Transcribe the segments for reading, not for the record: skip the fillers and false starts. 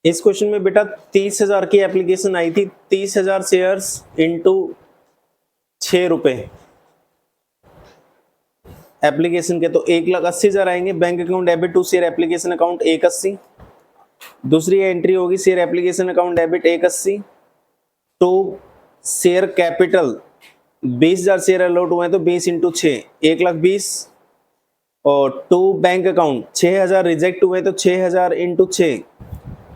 इस क्वेश्चन में बेटा 30,000 की एप्लीकेशन आई थी, 30,000 शेयर्स इंटू 6 रुपए एप्लीकेशन के, तो 1,80,000 आएंगे। Bank account debit to share application account 180। दूसरी एंट्री होगी share application account debit 180 to share capital 20,000 share allot हुए हैं तो 20 इंटू 6 1,20,000 और टू बैंक अकाउंट 6,000 रिजेक्ट हुए तो 6,000 इंटू 6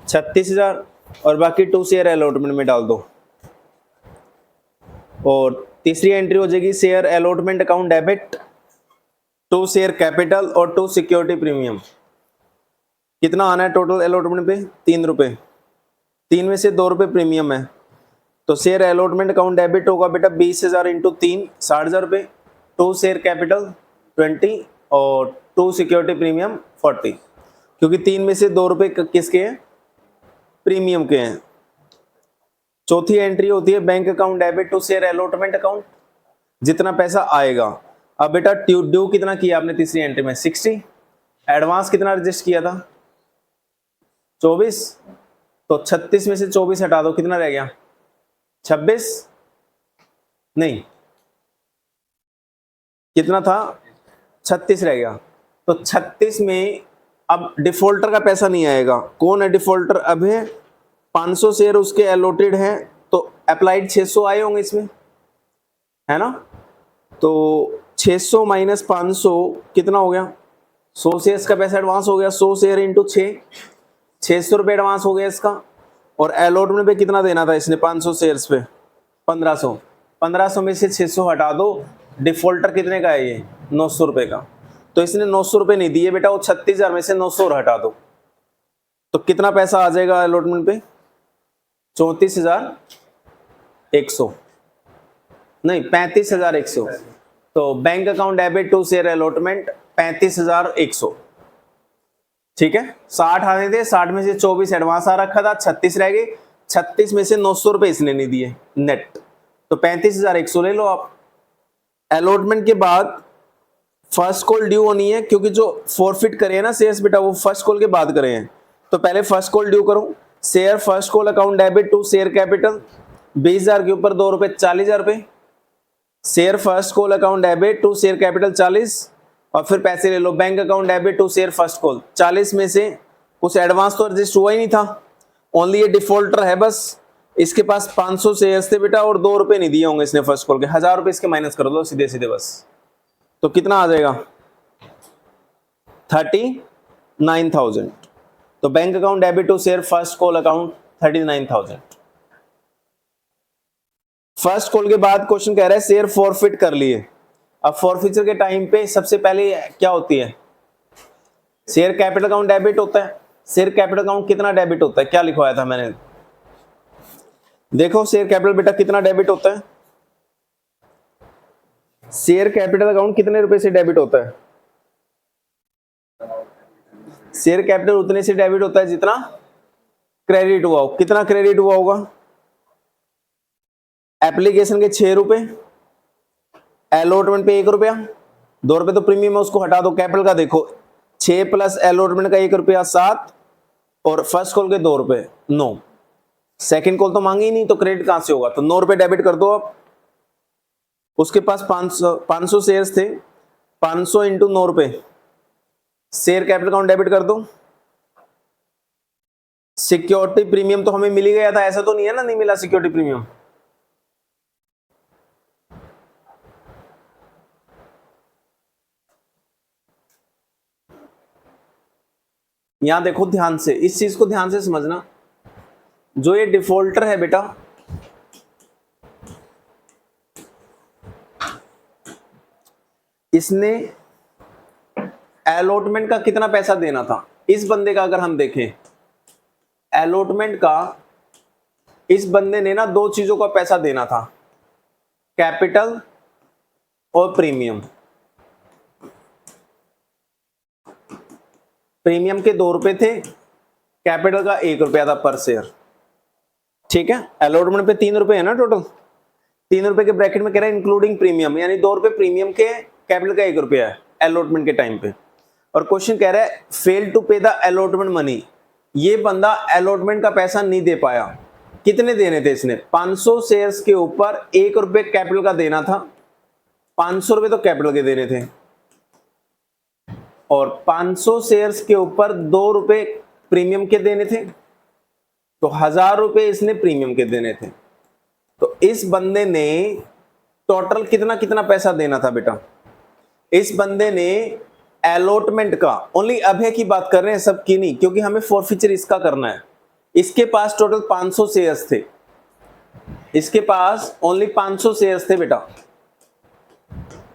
36,000 और बाकी टू शेयर अलॉटमेंट में डाल दो। और तीसरी एंट्री हो जाएगी share allotment account debit to share capital और टू सिक्योरिटी प्रीमियम। कितना आना है टोटल अलॉटमेंट पे? 3 रुपए। 3 में से 2 रुपए प्रीमियम है तो शेयर अलॉटमेंट अकाउंट डेबिट होगा बेटा 20,000 इंटू 3 60,000 रुपये, टू शेयर कैपिटल 20 और टू सिक्योरिटी प्रीमियम 40, क्योंकि 3 में से 2 रुपए किसके हैं? प्रीमियम के हैं। चौथी एंट्री होती है bank account debit to share allotment account, जितना पैसा आएगा। अब बेटा ड्यू कितना किया आपने तीसरी एंट्री में? 60। एडवांस कितना रजिस्टर किया था? 24। तो 36 में से 24 हटा दो, कितना रह गया? 26 नहीं, कितना था? 36 रह गया। तो 36 में अब डिफॉल्टर का पैसा नहीं आएगा। कौन है डिफॉल्टर? अब है 500 शेयर उसके अलॉटेड हैं तो अप्लाइड 600 आए होंगे इसमें, है ना? तो 600 माइनस 500 कितना हो गया? 100 शेयर्स का पैसा एडवांस हो गया। 100 शेयर इंटू 6 600 रुपये एडवांस हो गया इसका। और अलॉटमेंट पे कितना देना था इसने? 500 शेयर्स पे 1500। 1500 में से 600 हटा दो, डिफॉल्टर कितने का है ये? 900 रुपये का। तो इसने 900 रुपये नहीं दिए बेटा, वो 36,000 में से 900 हटा दो तो कितना पैसा आ जाएगा अलॉटमेंट पे? 34,100 नहीं 35,100। तो bank account debit to share allotment 35,100। ठीक है, 60 आने थे, 60 में से 24 एडवांस आ रखा था, 36 रह गए। 36 में से 900 रुपए इसने नहीं दिए नेट, तो 35,100 ले लो आप। अलॉटमेंट के बाद फर्स्ट कॉल ड्यू होनी है, क्योंकि जो फॉरफिट करे हैं ना शेयर्स बेटा वो फर्स्ट कॉल के बाद करे हैं, तो पहले फर्स्ट कॉल ड्यू करो। Share first call account debit to share capital 20,000 के ऊपर 2 रुपए 40,000 रुपए। Share first call account debit to share capital 40 और फिर पैसे ले लो bank account debit to share first call 40 में से कुछ एडवांस तो रजिस्टर हुआ ही नहीं था, ओनली ये डिफॉल्टर है बस। इसके पास 500 शेयर्स थे बेटा और 2 रुपए नहीं दिए होंगे इसने फर्स्ट कॉल के, 1,000 रुपए इसके माइनस कर दो सीधे सीधे बस। तो कितना आ जाएगा? 39,000। तो bank account debit to share first call account 39,000। First call के बाद क्वेश्चन कह रहा है शेयर फॉरफिट कर लिए। अब फॉरफिचर के टाइम पे सबसे पहले क्या होती है? शेयर कैपिटल अकाउंट डेबिट होता है। शेयर कैपिटल अकाउंट कितना डेबिट होता है? क्या लिखवाया था मैंने? देखो शेयर कैपिटल बेटा कितना डेबिट होता है? शेयर कैपिटल अकाउंट कितने रुपए से डेबिट होता है? शेयर कैपिटल उतने से डेबिट होता है जितना क्रेडिट हुआ हो। कितना क्रेडिट हुआ होगा? एप्लीकेशन के 6 रुपए, अलॉटमेंट पे 1 रुपया, 2 रुपए तो प्रीमियम है उसको हटा दो। कैपिटल का देखो 6 प्लस अलॉटमेंट का 1 रुपया 7 और फर्स्ट कॉल के 2 रुपए 9। सेकेंड कॉल तो मांगी ही नहीं तो क्रेडिट कहां से होगा? तो 9 रुपए डेबिट कर दो आप। उसके पास 500 शेयर्स थे, 500 इंटू 9 रुपए शेयर कैपिटल अकाउंट डेबिट कर दो। सिक्योरिटी प्रीमियम तो हमें मिल ही गया था, ऐसा तो नहीं है ना नहीं मिला सिक्योरिटी प्रीमियम। यहां देखो ध्यान से, इस चीज को ध्यान से समझना। जो ये डिफॉल्टर है बेटा, इसने अलॉटमेंट का कितना पैसा देना था? इस बंदे का अगर हम देखें अलॉटमेंट का, इस बंदे ने ना 2 चीजों का पैसा देना था, कैपिटल और प्रीमियम। प्रीमियम के 2 रुपए थे, कैपिटल का 1 रुपया था पर शेयर। ठीक है, अलॉटमेंट पे 3 रुपए है ना टोटल, 3 रुपए के ब्रैकेट में कह रहा है इंक्लूडिंग प्रीमियम, यानी 2 रुपए प्रीमियम के, कैपिटल का 1 रुपया है अलॉटमेंट के टाइम पे। और क्वेश्चन कह रहा है फेल टू पे द अलॉटमेंट मनी, ये बंदा अलॉटमेंट का पैसा नहीं दे पाया। कितने देने थे इसने? 500 शेयर्स के ऊपर 1 रुपए कैपिटल का देना था। 500 रुपए तो कैपिटल के देने थे और 500 शेयर्स के ऊपर 2 रुपए प्रीमियम के देने थे, तो 1000 रुपए इसने प्रीमियम के देने थे। तो इस बंदे ने टोटल कितना कितना पैसा देना था बेटा? इस बंदे ने अलॉटमेंट का, ओनली अभय की बात कर रहे हैं, सबकी नहीं, क्योंकि हमें फॉरफीचर इसका करना है। इसके पास टोटल 500 शेयर्स थे, इसके पास ओनली 500 शेयर्स थे बेटा,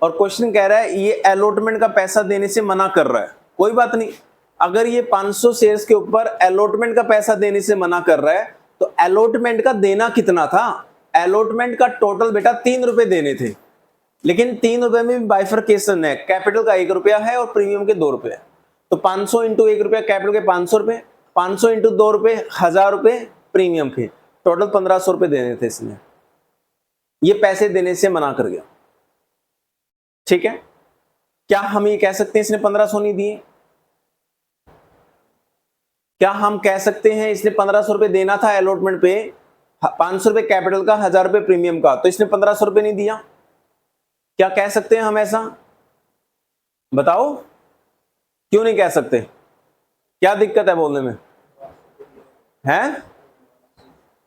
और क्वेश्चन कह रहा है ये अलॉटमेंट का पैसा देने से मना कर रहा है। कोई बात नहीं, अगर ये 500 शेयर्स के ऊपर अलॉटमेंट का पैसा देने से मना कर रहा है तो अलॉटमेंट का देना कितना था? अलॉटमेंट का टोटल बेटा 3 रुपए देने थे, लेकिन 3 रुपए में बाइफरकेशन है, कैपिटल का 1 रुपया है और प्रीमियम के 2 रुपए। तो 500 इंटू 1 रुपया कैपिटल के 500 रुपए, 500 इंटू 2 रुपए 1000 रुपए प्रीमियम के, टोटल 1500 रुपए देने थे इसने। ये पैसे देने से मना कर गया, ठीक है। क्या हम ये कह सकते हैं इसने 1500 नहीं दिए? क्या हम कह सकते हैं इसने 1500 रुपए देना था अलॉटमेंट पे, 500 रुपए कैपिटल का, 1000 रुपए प्रीमियम का, तो इसने 1500 रुपए नहीं दिया? क्या कह सकते हैं हम ऐसा? बताओ, क्यों नहीं कह सकते? क्या दिक्कत है बोलने में? हैं?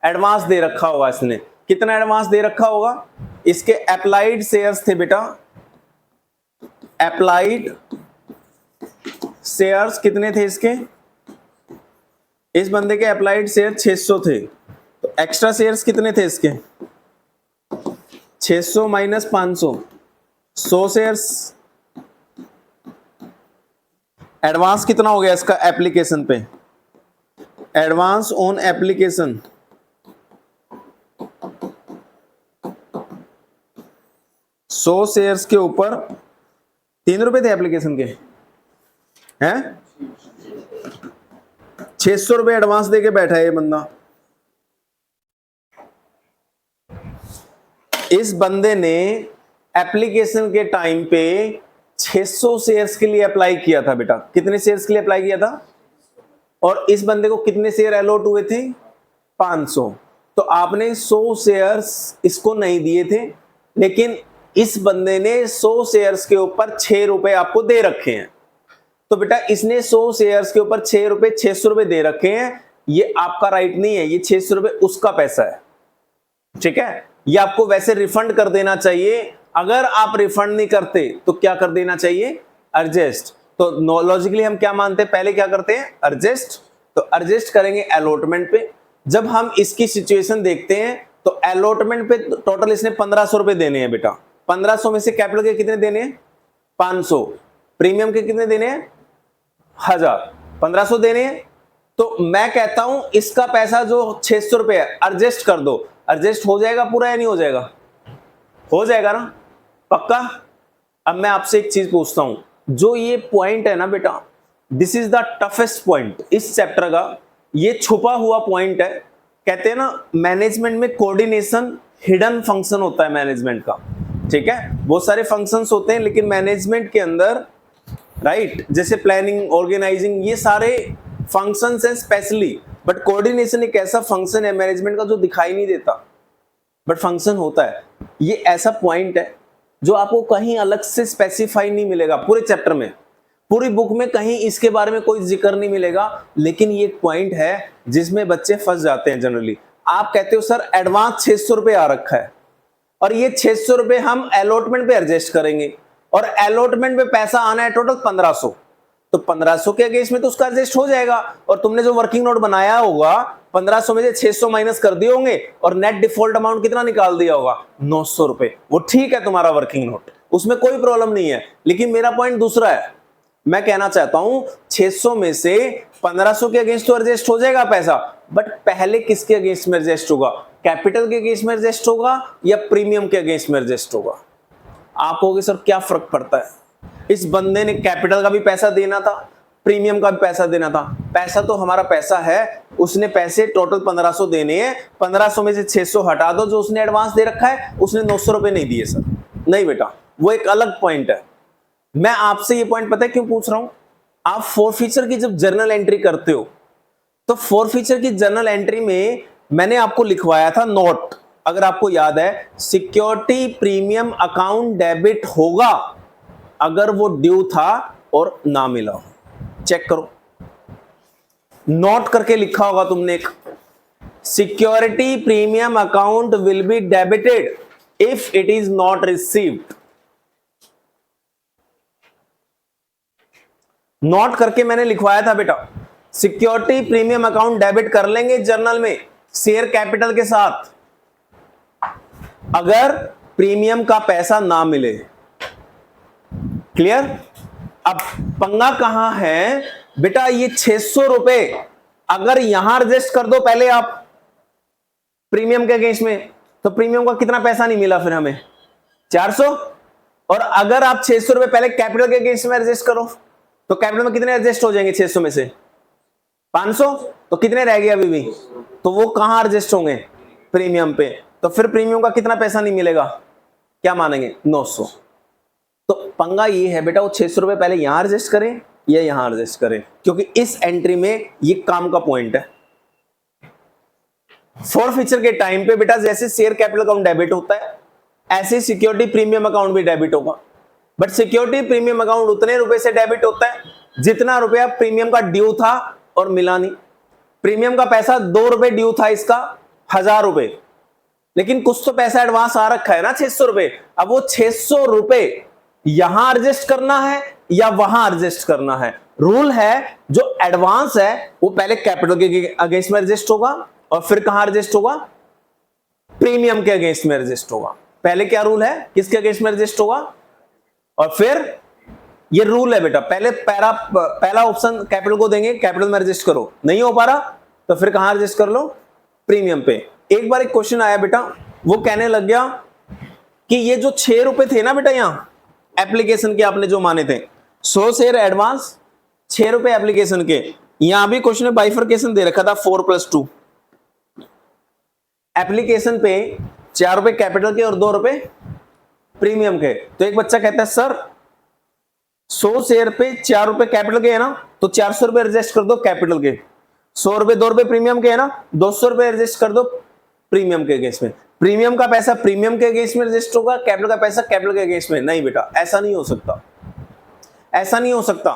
एडवांस दे रखा होगा इसने। कितना एडवांस दे रखा होगा? इसके अप्लाइड शेयर्स थे बेटा, अप्लाइड शेयर्स कितने थे इसके? इस बंदे के अप्लाइड शेयर 600 थे, तो एक्स्ट्रा शेयर्स कितने थे इसके? 600 माइनस 500, 100 शेयर्स। एडवांस कितना हो गया इसका एप्लीकेशन पे? एडवांस ऑन एप्लीकेशन 100 शेयर्स के ऊपर 3 रुपए थे एप्लीकेशन के, हैं? 600 रुपए एडवांस देके बैठा है ये बंदा। इस बंदे ने एप्लीकेशन के टाइम पे 600 शेयर्स के लिए अप्लाई किया था बेटा। कितने शेयर्स के लिए अप्लाई किया था? और इस बंदे को कितने शेयर अलॉट हुए थे? 500। तो आपने 100 शेयर्स इसको नहीं दिए थे, लेकिन इस बंदे ने 100 शेयर्स के ऊपर 6 रुपए आपको दे रखे हैं। तो बेटा इसने 100 शेयर्स के ऊपर 6 रुपए 600 रुपए दे रखे हैं, ये आपका राइट नहीं है, ये 600 रुपए उसका पैसा है, ठीक है। ये आपको वैसे रिफंड कर देना चाहिए। अगर आप रिफंड नहीं करते तो क्या कर देना चाहिए? एडजस्ट। तो लॉजिकली हम क्या मानते हैं? पहले क्या करते हैं? एडजस्ट। तो एडजस्ट करेंगे अलॉटमेंट पे। जब हम इसकी सिचुएशन देखते हैं तो अलॉटमेंट पे टोटल इसने 1500 रुपए देने हैं बेटा। 1500 में से कैपिटल के कितने देने हैं? 500। प्रीमियम के कितने देने हैं? 1000। 1500 देने हैं। तो मैं कहता हूं इसका पैसा जो 600 रुपए है एडजस्ट कर दो। एडजस्ट हो जाएगा पूरा या नहीं हो जाएगा? हो जाएगा ना, पक्का। अब मैं आपसे एक चीज पूछता हूं, जो ये पॉइंट है ना बेटा, this is the toughest point इस चैप्टर का। ये छुपा हुआ पॉइंट है। कहते हैं ना मैनेजमेंट में कोऑर्डिनेशन हिडन फंक्शन होता है मैनेजमेंट का, ठीक है। बहुत सारे फंक्शंस होते हैं लेकिन मैनेजमेंट के अंदर, राइट, जैसे प्लानिंग, ऑर्गेनाइजिंग, ये सारे फंक्शंस हैं स्पेशली। बट कोऑर्डिनेशन एक ऐसा फंक्शन है मैनेजमेंट का जो दिखाई नहीं देता, बट फंक्शन होता है। ये ऐसा पॉइंट है जो आपको कहीं अलग से स्पेसिफाई नहीं मिलेगा पूरे चैप्टर में, पूरी बुक में कहीं इसके बारे में कोई जिक्र नहीं मिलेगा। लेकिन ये एक पॉइंट है जिसमें बच्चे फंस जाते हैं जनरली। आप कहते हो सर एडवांस 600 रुपए आ रखा है और ये 600 रुपए हम अलॉटमेंट पे एडजस्ट करेंगे, और अलॉटमेंट पे पैसा आना है टोटल 1500। तो 1500 के अगेंस्ट में तो उसका एडजस्ट हो जाएगा। और तुमने जो वर्किंग नोट बनाया होगा 1500 में से 600 माइनस कर दिए होंगे और नेट डिफॉल्ट अमाउंट कितना निकाल दिया होगा? 900 रुपए। वो ठीक है तुम्हारा वर्किंग नोट, उसमें कोई प्रॉब्लम नहीं है। लेकिन मेरा पॉइंट दूसरा है। मैं कहना चाहता हूं 600 में से 1500 के अगेंस्ट तो एडजस्ट हो जाएगा पैसा, बट पहले किसके अगेंस्ट में एडजस्ट होगा? कैपिटल के अगेंस्ट में एडजस्ट होगा या प्रीमियम के अगेंस्ट में एडजस्ट होगा? आप कहोगे सर क्या फर्क पड़ता है? इस बंदे ने कैपिटल का भी पैसा देना था, प्रीमियम का भी पैसा देना था। पैसा तो हमारा पैसा है, उसने पैसे टोटल 1500 देने हैं। 1500 में से 600 हटा दो, जो उसने एडवांस दे रखा है, उसने 900 रुपए नहीं दिए सर। नहीं बेटा, वो एक अलग पॉइंट है। मैं आपसे ये पॉइंट पता है क्यों पूछ रहा हूं? आप फॉरफीचर की जब जर्नल एंट्री करते हो तो फोरफीचर की जर्नल एंट्री में मैंने आपको लिखवाया था नोट, अगर आपको याद है, सिक्योरिटी प्रीमियम अकाउंट डेबिट होगा अगर वो ड्यू था और ना मिला हो। चेक करो, नोट करके लिखा होगा तुमने एक, security premium account will be debited if it is not received. Note करके मैंने लिखवाया था बेटा, सिक्योरिटी प्रीमियम अकाउंट डेबिट कर लेंगे जर्नल में शेयर कैपिटल के साथ अगर प्रीमियम का पैसा ना मिले। क्लियर? अब पंगा कहां है बेटा, ये 600 रुपए अगर यहां एडजस्ट कर दो पहले आप प्रीमियम के अगेंस्ट में, तो प्रीमियम का कितना पैसा नहीं मिला फिर हमें, 400। और अगर आप 600 रुपए पहले कैपिटल के अगेंस्ट में एडजस्ट करो तो कैपिटल में कितने एडजस्ट हो जाएंगे 600 में से 500, तो कितने रह गए अभी भी, तो वो कहां एडजस्ट होंगे, प्रीमियम पे। तो फिर प्रीमियम का कितना पैसा नहीं मिलेगा, क्या मानेंगे, 900। तो पंगा ये है बेटा, वो 600 रुपए पहले यहां एडजस्ट करें या यहां एडजस्ट करें, क्योंकि इस एंट्री में ये काम का पॉइंट है। फोरफीचर के टाइम पे बेटा जैसे शेयर कैपिटल अकाउंट डेबिट होता है ऐसे सिक्योरिटी प्रीमियम अकाउंट भी डेबिट होगा, बट सिक्योरिटी प्रीमियम अकाउंट उतने रुपए से डेबिट होता है जितना रुपया प्रीमियम का ड्यू था और मिला नहीं। प्रीमियम का पैसा 2 रुपए ड्यू था, इसका 1000 रुपए, लेकिन कुछ तो पैसा एडवांस आ रखा है ना 600 रुपए। अब वो 600 रुपए यहां एडजस्ट करना है या वहां एडजस्ट करना है। रूल है जो एडवांस है वो पहले कैपिटल के अगेंस्ट में एडजस्ट होगा और फिर कहां एडजस्ट होगा, प्रीमियम के अगेंस्ट में एडजस्ट होगा। पहले क्या रूल है, किसके अगेंस्ट में एडजस्ट होगा, और फिर ये रूल है बेटा, पहले पहला ऑप्शन कैपिटल को देंगे, कैपिटल में एडजस्ट करो, नहीं हो पा रहा तो फिर कहां एडजस्ट कर लो, प्रीमियम पे। एक बार एक क्वेश्चन आया बेटा, वो कहने लग गया कि ये जो 6 रुपए थे ना बेटा यहां एप्लीकेशन के आपने जो माने थे, 100 शेयर एडवांस 6 रुपए एप्लीकेशन के, यहां भी क्वेश्चन में बाइफरकेशन दे रखा था 4+2। एप्लीकेशन पे 4 रुपए कैपिटल के और 2 रुपए प्रीमियम के। तो एक बच्चा कहता है सर 100 शेयर पे 4 रुपए कैपिटल के है ना, तो 400 रुपए एडजस्ट कर दो कैपिटल के, 100 रुपए 2 रुपए प्रीमियम के है ना, 200 रुपए एडजस्ट कर दो प्रीमियम के अगेंस्ट में। प्रीमियम का पैसा प्रीमियम के अगेंस्ट में एडजस्ट होगा, कैपिटल का पैसा कैपिटल के अगेंस्ट में। नहीं बेटा, ऐसा नहीं हो सकता, ऐसा नहीं हो सकता।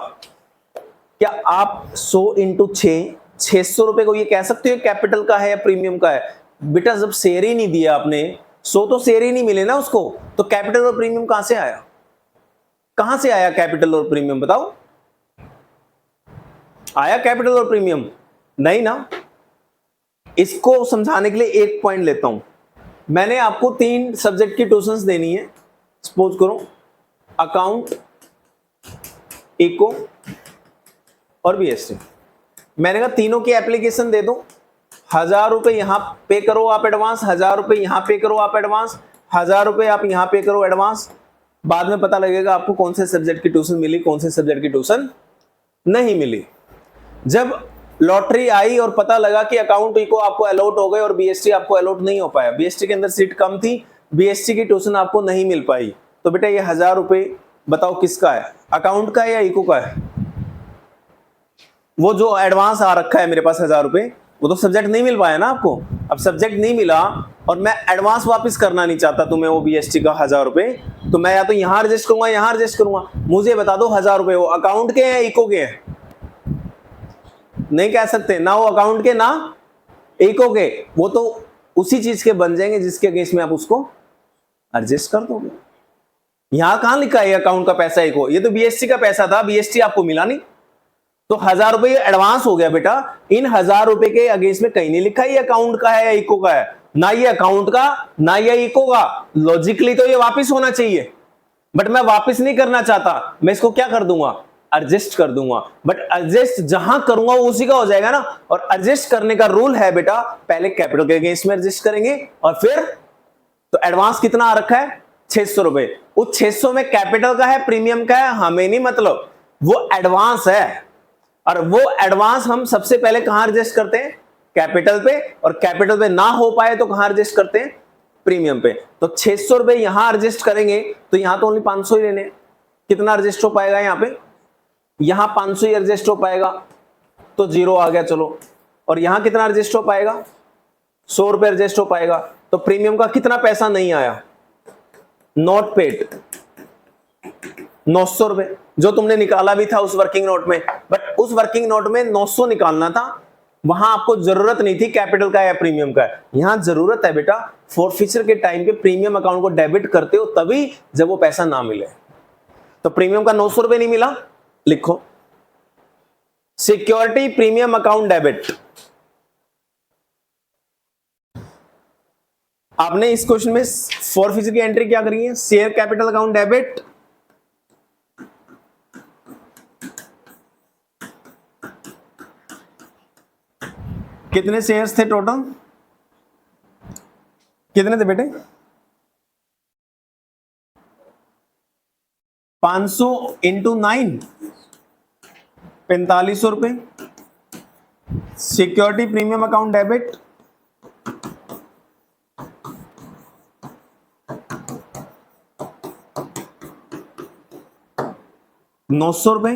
क्या आप 100 × 6 600 रुपए को ये कह सकते हो कैपिटल का है या प्रीमियम का है? बेटा जब शेयर ही नहीं दिया आपने, 100 तो शेयर ही नहीं मिले ना उसको, तो कैपिटल और प्रीमियम कहां से आया, कहां से आया कैपिटल और प्रीमियम, बताओ आया कैपिटल और प्रीमियम? नहीं ना। इसको समझाने के लिए एक पॉइंट लेता हूं। मैंने आपको 3 सब्जेक्ट की ट्यूशंस देनी है, सपोज करो अकाउंट, इको और बीएसटी। मैंने कहा तीनों की एप्लीकेशन दे दो, 1000 रुपए यहां पे करो आप एडवांस, 1000 रुपए यहां पे करो आप एडवांस, 1000 रुपए आप यहां पे करो एडवांस। बाद में पता लगेगा आपको कौन से सब्जेक्ट की ट्यूशन मिली, कौन से सब्जेक्ट की ट्यूशन नहीं मिली। जब लॉटरी आई और पता लगा कि अकाउंट इको आपको अलॉट हो गए और बीएसटी आपको अलॉट नहीं हो पाया, बीएसटी के अंदर सीट कम थी, बीएसटी की ट्यूशन आपको नहीं मिल पाई, तो बेटा ये 1000 रुपए बताओ किसका है, अकाउंट का है या इको का है? वो जो एडवांस आ रखा है मेरे पास 1000 रुपए, वो तो सब्जेक्ट नहीं मिल पाया ना आपको। अब सब्जेक्ट नहीं मिला और मैं एडवांस वापस करना नहीं चाहता तुम्हें वो बीएसटी का 1000 रुपए, तो मैं या तो यहां एडजस्ट करूंगा यहां एडजस्ट करूंगा। मुझे बता दो 1000 रुपए वो अकाउंट के हैं इको के हैं? नहीं कह सकते, ना वो अकाउंट के ना इको के, वो तो उसी चीज के बन जाएंगे जिसके अगेंस्ट में आप उसको एडजस्ट कर दोगे। यहां कहां लिखा है अकाउंट का पैसा इको, ये तो बीएसटी का पैसा था, बीएसटी आपको मिला नहीं, तो 1000 रुपए एडवांस हो गया बेटा। इन 1000 रुपए के अगेंस्ट में कहीं नहीं लिखा ये अकाउंट का है या इको का है, ना ये अकाउंट का ना ये इको का। लॉजिकली तो ये वापस होना चाहिए, बट मैं वापस नहीं करना चाहता, मैं इसको क्या कर दूंगा, एडजस्ट कर दूंगा। बट एडजस्ट जहां करूंगा वो उसी का हो जाएगा ना। और एडजस्ट करने का रूल है बेटा, पहले कैपिटल के अगेंस्ट में एडजस्ट करेंगे और फिर, तो एडवांस कितना आ रखा है 600 रुपए, उस 600 में कैपिटल का है प्रीमियम का है हमें नहीं मतलब, वो एडवांस है। और वो एडवांस हम सबसे पहले कहां एडजस्ट करते हैं, कैपिटल पे, और कैपिटल पे ना हो पाए तो कहां एडजस्ट करते हैं, प्रीमियम पे। तो 600 रुपए यहां एडजस्ट करेंगे तो यहां तो ओनली 500 ही लेने, कितना एडजस्ट हो पाएगा यहां पे, यहां 500 ही एडजस्ट हो पाएगा, तो 0 आ गया। चलो और यहां कितना एडजस्ट हो पाएगा, 100 रुपए एडजस्ट हो पाएगा। तो प्रीमियम का कितना पैसा नहीं आया, नॉट पेड 900 रुपए, जो तुमने निकाला भी था उस वर्किंग नोट में, बट उस वर्किंग नोट में 900 निकालना था, वहां आपको जरूरत नहीं थी कैपिटल का या प्रीमियम का। यहां जरूरत है बेटा फोरफीचर के टाइम पे प्रीमियम अकाउंट को डेबिट करते हो तभी, जब वो पैसा ना मिले। तो प्रीमियम का 900 रुपए नहीं मिला, लिखो सिक्योरिटी प्रीमियम अकाउंट डेबिट। आपने इस क्वेश्चन में फोरफीचर की एंट्री क्या करी है, शेयर कैपिटल अकाउंट डेबिट कितने शेयर्स थे टोटल, कितने थे बेटे, 500 इंटू 9 4500 रुपए। सिक्योरिटी प्रीमियम अकाउंट डेबिट 900 रुपए।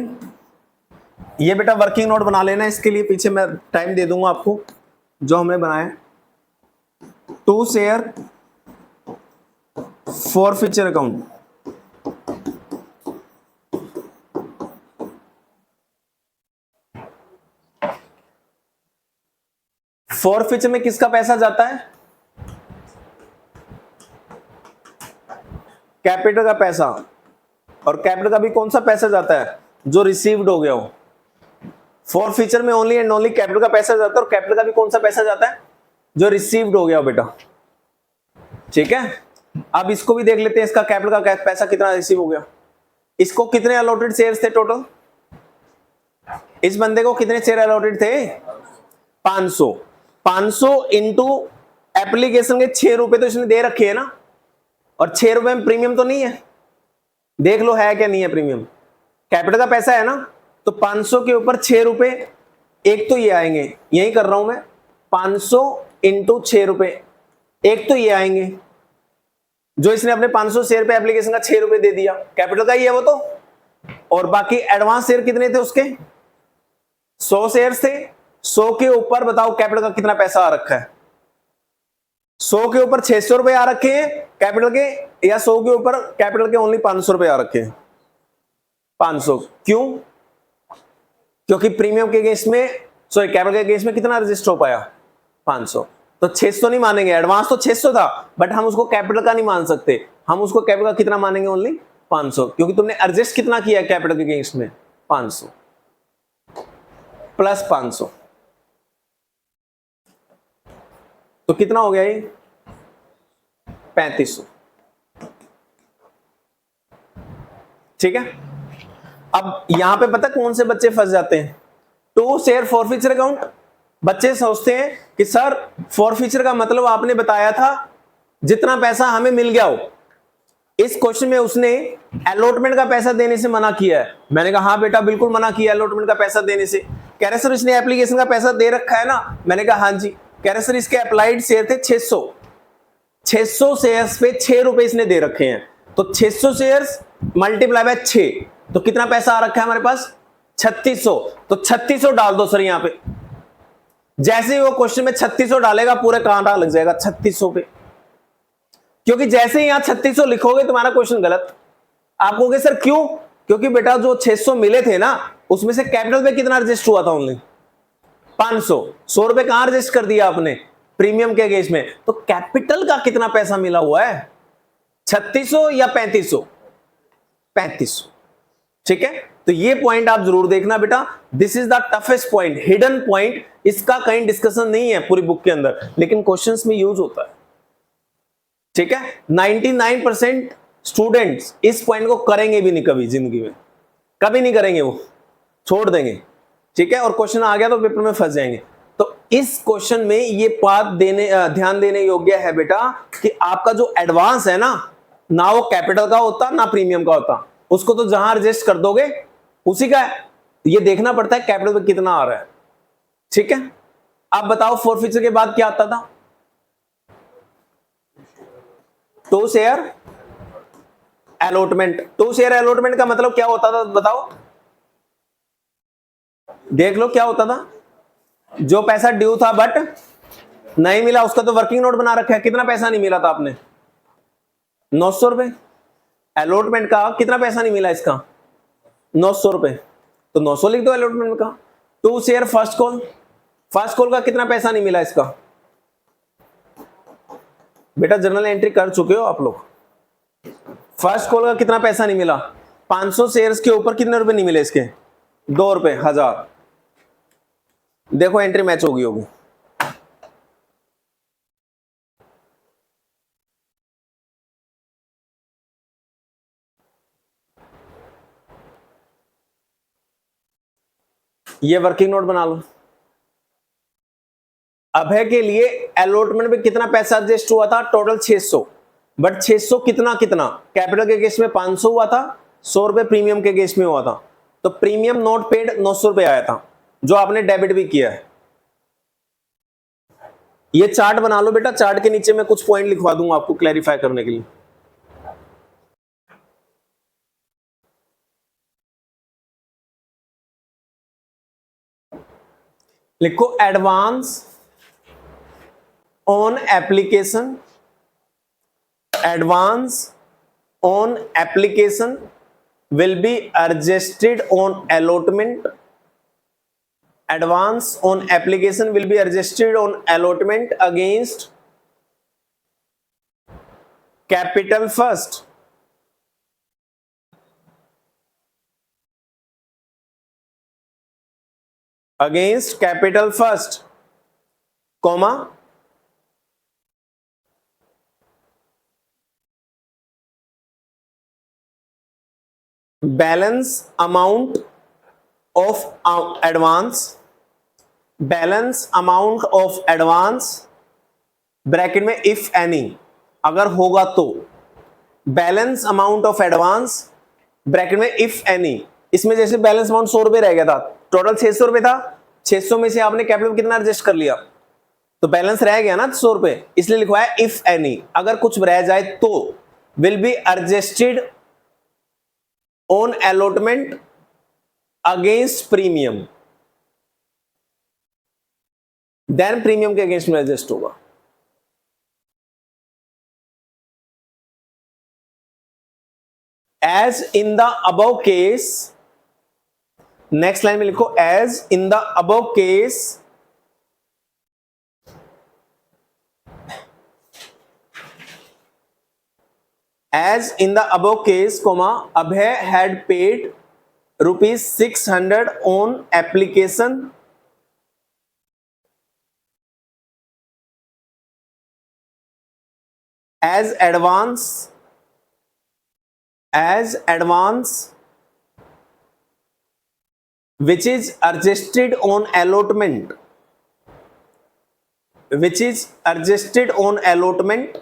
ये बेटा वर्किंग नोट बना लेना, इसके लिए पीछे मैं टाइम दे दूंगा आपको जो हमने बनाया। 2 शेयर फॉरफीचर अकाउंट, फॉरफीचर में किसका पैसा जाता है, कैपिटल का पैसा, और कैपिटल का भी कौन सा पैसा जाता है, जो रिसीव्ड हो गया हो। फॉरफीचर में ओनली एंड ओनली कैपिटल का पैसा जाता है, और कैपिटल का भी कौन सा पैसा जाता है, जो रिसीव्ड हो गया हो बेटा। ठीक है, अब इसको भी देख लेते हैं, इसका कैपिटल का पैसा कितना रिसीव हो गया। इसको कितने अलॉटेड शेयर्स थे टोटल, इस बंदे को कितने शेयर अलॉटेड थे, 500। 500 इंटू एप्लीकेशन के 6 रुपए तो इसने दे रखे हैं ना, और 6 रुपए में प्रीमियम तो नहीं है, देख लो है क्या नहीं है प्रीमियम, कैपिटल का पैसा है ना। तो 500 के ऊपर 6 रुपए, एक तो ये आएंगे, यही कर रहा हूं मैं, 500 इंटू 6 रुपए, एक तो ये आएंगे, जो इसने अपने 500 शेयर पे एप्लीकेशन का 6 रुपए दे दिया, कैपिटल का ही है वो तो। और बाकी एडवांस शेयर कितने थे उसके, 100 शेयर थे। 100 के ऊपर बताओ कैपिटल का कितना पैसा आ रखा है, 100 के ऊपर 600 रुपए आ रखे हैं कैपिटल के, या 100 के ऊपर कैपिटल के ओनली 500 रुपए आ रखे हैं, 500। क्यों, क्योंकि प्रीमियम के अगेंस्ट में, सॉरी कैपिटल के अगेंस्ट में कितना रजिस्टर हो पाया, 500। तो 600 नहीं मानेंगे, एडवांस तो 600 था, बट हम उसको कैपिटल का नहीं मान सकते, हम उसको कैपिटल का कितना मानेंगे, ओनली 500, क्योंकि तुमने एडजस्ट कितना किया कैपिटल के अगेंस्ट में, 500 प्लस 500, तो कितना हो गया ये, 3500। ठीक है, अब यहां पे पता कौन से बच्चे फंस जाते हैं, 2 शेयर फॉरफीचर अकाउंट। बच्चे सोचते हैं कि सर फॉरफीचर का मतलब आपने बताया था जितना पैसा हमें मिल गया हो। इस क्वेश्चन में उसने अलॉटमेंट का पैसा देने से मना किया है। मैंने कहा हाँ बेटा बिल्कुल मना किया अलॉटमेंट का पैसा देने से। कह रहे सर इसने एप्लीकेशन का पैसा दे रखा है ना, मैंने कहा हाँ जी। कह रहे सर इसके अप्लाइड शेयर थे 600 शेयर्स पे 6 रुपए इसने दे रखे हैं, तो 600 शेयर्स मल्टीप्लाई बाय 6, तो कितना पैसा आ रखा है हमारे पास, 3600। तो 3600 डाल दो सर यहां पे। जैसे ही वो क्वेश्चन में 3600 डालेगा पूरे कांटा लग जाएगा 3600 पे, क्योंकि जैसे ही यहां 3600 लिखोगे तुम्हारा क्वेश्चन गलत। आप कहोगे सर क्यों, क्योंकि बेटा जो 600 मिले थे ना उसमें से कैपिटल पे कितना रजिस्ट हुआ था, ओनली 500। 100 रुपए कहां रजिस्ट कर दिया आपने, प्रीमियम के अगेंस्ट में, तो कैपिटल का कितना पैसा मिला हुआ है, 3600 या 3500, 3500। ठीक है, तो ये पॉइंट आप जरूर देखना बेटा, this is the toughest point, hidden point, इसका कहीं डिस्कशन नहीं है पूरी बुक के अंदर, लेकिन क्वेश्चंस में यूज होता है। ठीक है, 99% स्टूडेंट्स इस पॉइंट को करेंगे भी नहीं कभी जिंदगी में, कभी नहीं करेंगे, वो छोड़ देंगे। ठीक है, और क्वेश्चन आ गया तो पेपर में फंस जाएंगे। तो इस क्वेश्चन में ये बात ध्यान देने योग्य है बेटा कि आपका जो एडवांस है ना वो कैपिटल का होता ना प्रीमियम का होता, उसको तो जहां रजिस्ट कर दोगे उसी का है। ये देखना पड़ता है कैपिटल पे कितना आ रहा है। ठीक है, आप बताओ फॉरफीचर के बाद क्या आता था, 2 शेयर अलॉटमेंट। 2 शेयर अलॉटमेंट का मतलब क्या होता था बताओ, देख लो क्या होता था। जो पैसा ड्यू था बट नहीं मिला, उसका तो वर्किंग नोट बना रखा है। कितना पैसा नहीं मिला था आपने? 900 रुपए। अलॉटमेंट का कितना पैसा नहीं मिला इसका? 900 रुपए। तो 900 लिख दो अलॉटमेंट का। 2 share first call, first call का कितना पैसा नहीं मिला इसका? बेटा जर्नल एंट्री कर चुके हो आप लोग। फर्स्ट कॉल का कितना पैसा नहीं मिला? 500 शेयर्स के ऊपर कितने रुपए नहीं मिले इसके? 2 रुपए, 1000। देखो एंट्री मैच होगी होगी। ये वर्किंग नोट बना लो। अभय के लिए अलॉटमेंट में कितना पैसा एडजस्ट हुआ था? टोटल 600। बट 600 कितना कितना? कैपिटल के केस में 500 हुआ था, 100 रुपए प्रीमियम के केस में हुआ था। तो प्रीमियम नोट पेड 900 रुपए आया था, जो आपने डेबिट भी किया है। ये चार्ट बना लो बेटा, चार्ट के नीचे मैं कुछ पॉइंट लिखवा दूंगा आपको क्लैरिफाई करने के लिए। लिखो advance on application, advance on application will be adjusted on allotment. Advance on application will be adjusted on allotment against capital first. Against capital first, comma, balance amount of advance, balance amount of advance bracket में if any, अगर होगा तो balance amount of advance bracket में if any। इसमें जैसे balance amount 100 रुपए रह गया था, टोटल 600 रुपए था, 600 में से आपने कैपिटल कितना एडजस्ट कर लिया, तो बैलेंस रह गया ना 100 रुपए, इसलिए लिखवाया if any, अगर कुछ रह जाए तो will be adjusted on allotment against premium, then premium के अगेंस्ट में एडजस्ट होगा। As in the above case, next line में लिखो as in the above case, as in the above case, comma, Abhay had paid rupees 600 on application as advance which is adjusted on allotment, which is adjusted on allotment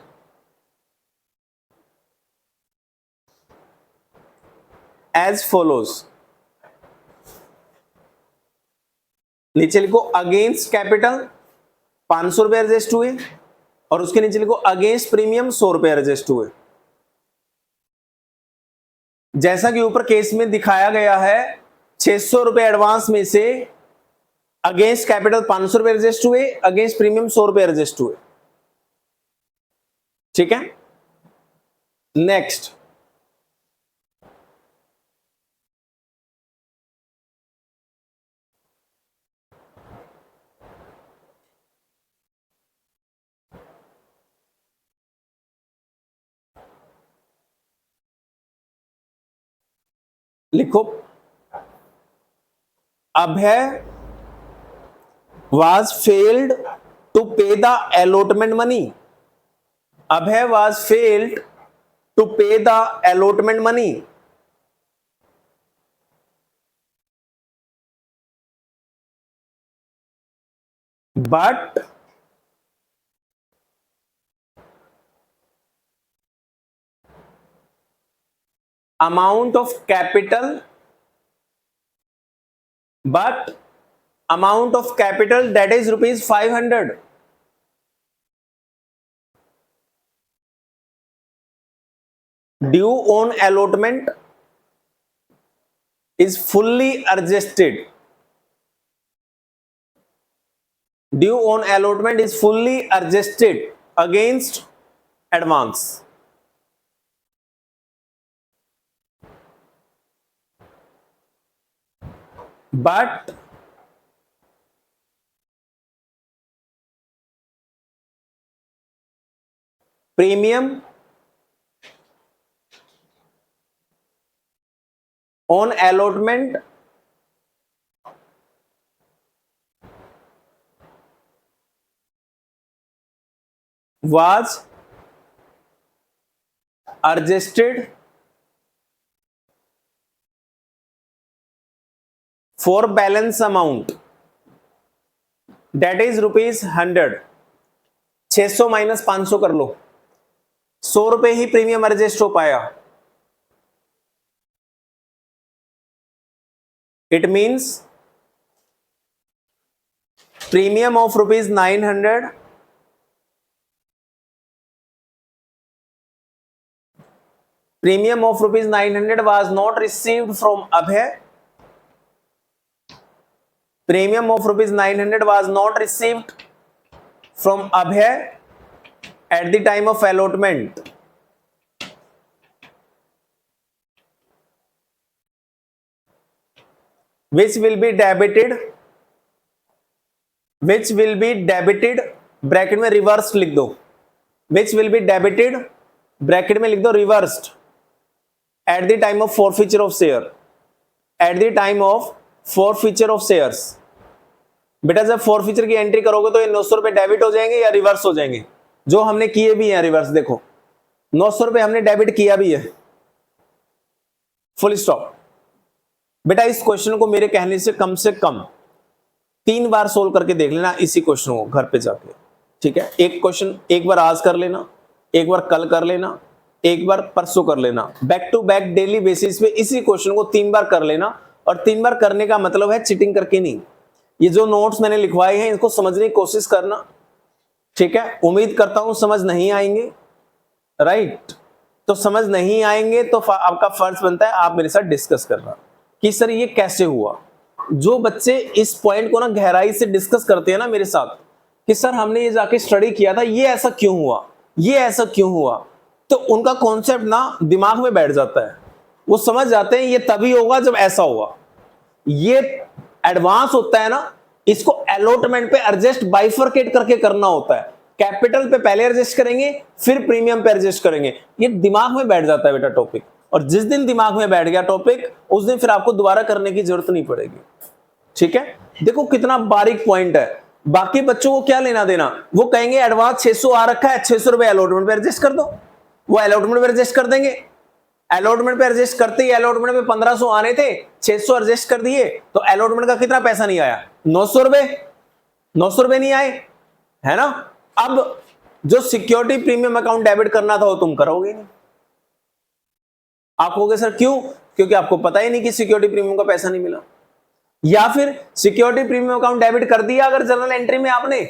as follows। नीचे लिखो against capital 500 रुपए adjust हुए, और उसके नीचे लिखो against premium 100 रुपए adjust हुए। जैसा कि ऊपर केस में दिखाया गया है, 600 रुपए एडवांस में से अगेंस्ट कैपिटल 500 रुपए एडजस्ट हुए, अगेंस्ट प्रीमियम 100 रुपए एडजस्ट हुए। ठीक है, नेक्स्ट लिखो अभय was failed to pay the allotment money, Abhay was failed to pay the allotment money, but amount of capital, but amount of capital that is rupees 500 due on allotment is fully adjusted, due on allotment is fully adjusted against advance. But premium on allotment was adjusted for balance amount that is ₹100। 600 minus 500 कर लो, 100 रुपए ही premium adjust हो पाया। It means premium of ₹900 premium of ₹900 was not received from Abhay। Premium of ₹900 was not received from Abhay at the time of allotment। which will be debited bracket में reverse लिख दो, which will be debited bracket में लिख दो reversed at the time of forfeiture of share। at the time of forfeiture of shares। बेटा जब forfeiture की entry करोगे तो ये 900 रुपए डेबिट हो जाएंगे या रिवर्स हो जाएंगे? जो हमने किए भी हैं रिवर्स, देखो 900 रुपए हमने डेबिट किया भी है, फुल स्टॉप। बेटा इस क्वेश्चन को मेरे कहने से कम 3 बार सोल्व करके देख लेना इसी क्वेश्चन को घर पे जाके, ठीक है? एक क्वेश्चन एक बार आज कर लेना, एक बार कल कर लेना, एक बार परसों कर लेना, back to back daily basis पे इसी क्वेश्चन को 3 बार कर लेना। और 3 बार करने का मतलब है चीटिंग करके नहीं। ये जो नोट्स मैंने लिखवाए हैं इनको समझने की कोशिश करना, ठीक है? उम्मीद करता हूं समझ नहीं आएंगे, राइट? तो समझ नहीं आएंगे तो आपका फर्ज बनता है आप मेरे साथ डिस्कस करना कि सर ये कैसे हुआ। जो बच्चे इस पॉइंट को ना गहराई से डिस्कस करते हैं ना मेरे साथ कि सर हमने ये जाके स्टडी किया था, ये ऐसा क्यों हुआ, ये ऐसा क्यों हुआ, तो उनका कॉन्सेप्ट ना दिमाग में बैठ जाता है। वो समझ जाते हैं ये तभी होगा जब ऐसा हुआ। ये एडवांस होता है ना, इसको अलॉटमेंट पे एडजस्ट बाइफरकेट करके करना होता है। कैपिटल पे पहले एडजस्ट करेंगे फिर प्रीमियम पे एडजस्ट करेंगे। ये दिमाग में बैठ जाता है बेटा टॉपिक, और जिस दिन दिमाग में बैठ गया टॉपिक उस दिन फिर आपको दोबारा करने की जरूरत नहीं पड़ेगी, ठीक है? देखो कितना बारीक पॉइंट है। बाकी बच्चों को क्या लेना देना, वो कहेंगे एडवांस 600 आ रखा है, 600 रुपए अलॉटमेंट पे एडजस्ट कर दो, वो अलॉटमेंट पे एडजस्ट कर देंगे। अलॉटमेंट पे एडजस्ट करते ही अलॉटमेंट पे 1500 आने थे, 600 एडजस्ट कर दिए तो अलॉटमेंट का कितना पैसा नहीं आया? 900 रुपए। 900 रुपए नहीं आए, है ना? अब जो सिक्योरिटी प्रीमियम अकाउंट डेबिट करना था वो तुम करोगे नहीं। आप कहोगे सर क्यों? क्योंकि आपको पता ही नहीं कि सिक्योरिटी प्रीमियम का पैसा नहीं मिला। या फिर सिक्योरिटी प्रीमियम अकाउंट डेबिट कर दिया, अगर जर्नल एंट्री में आपने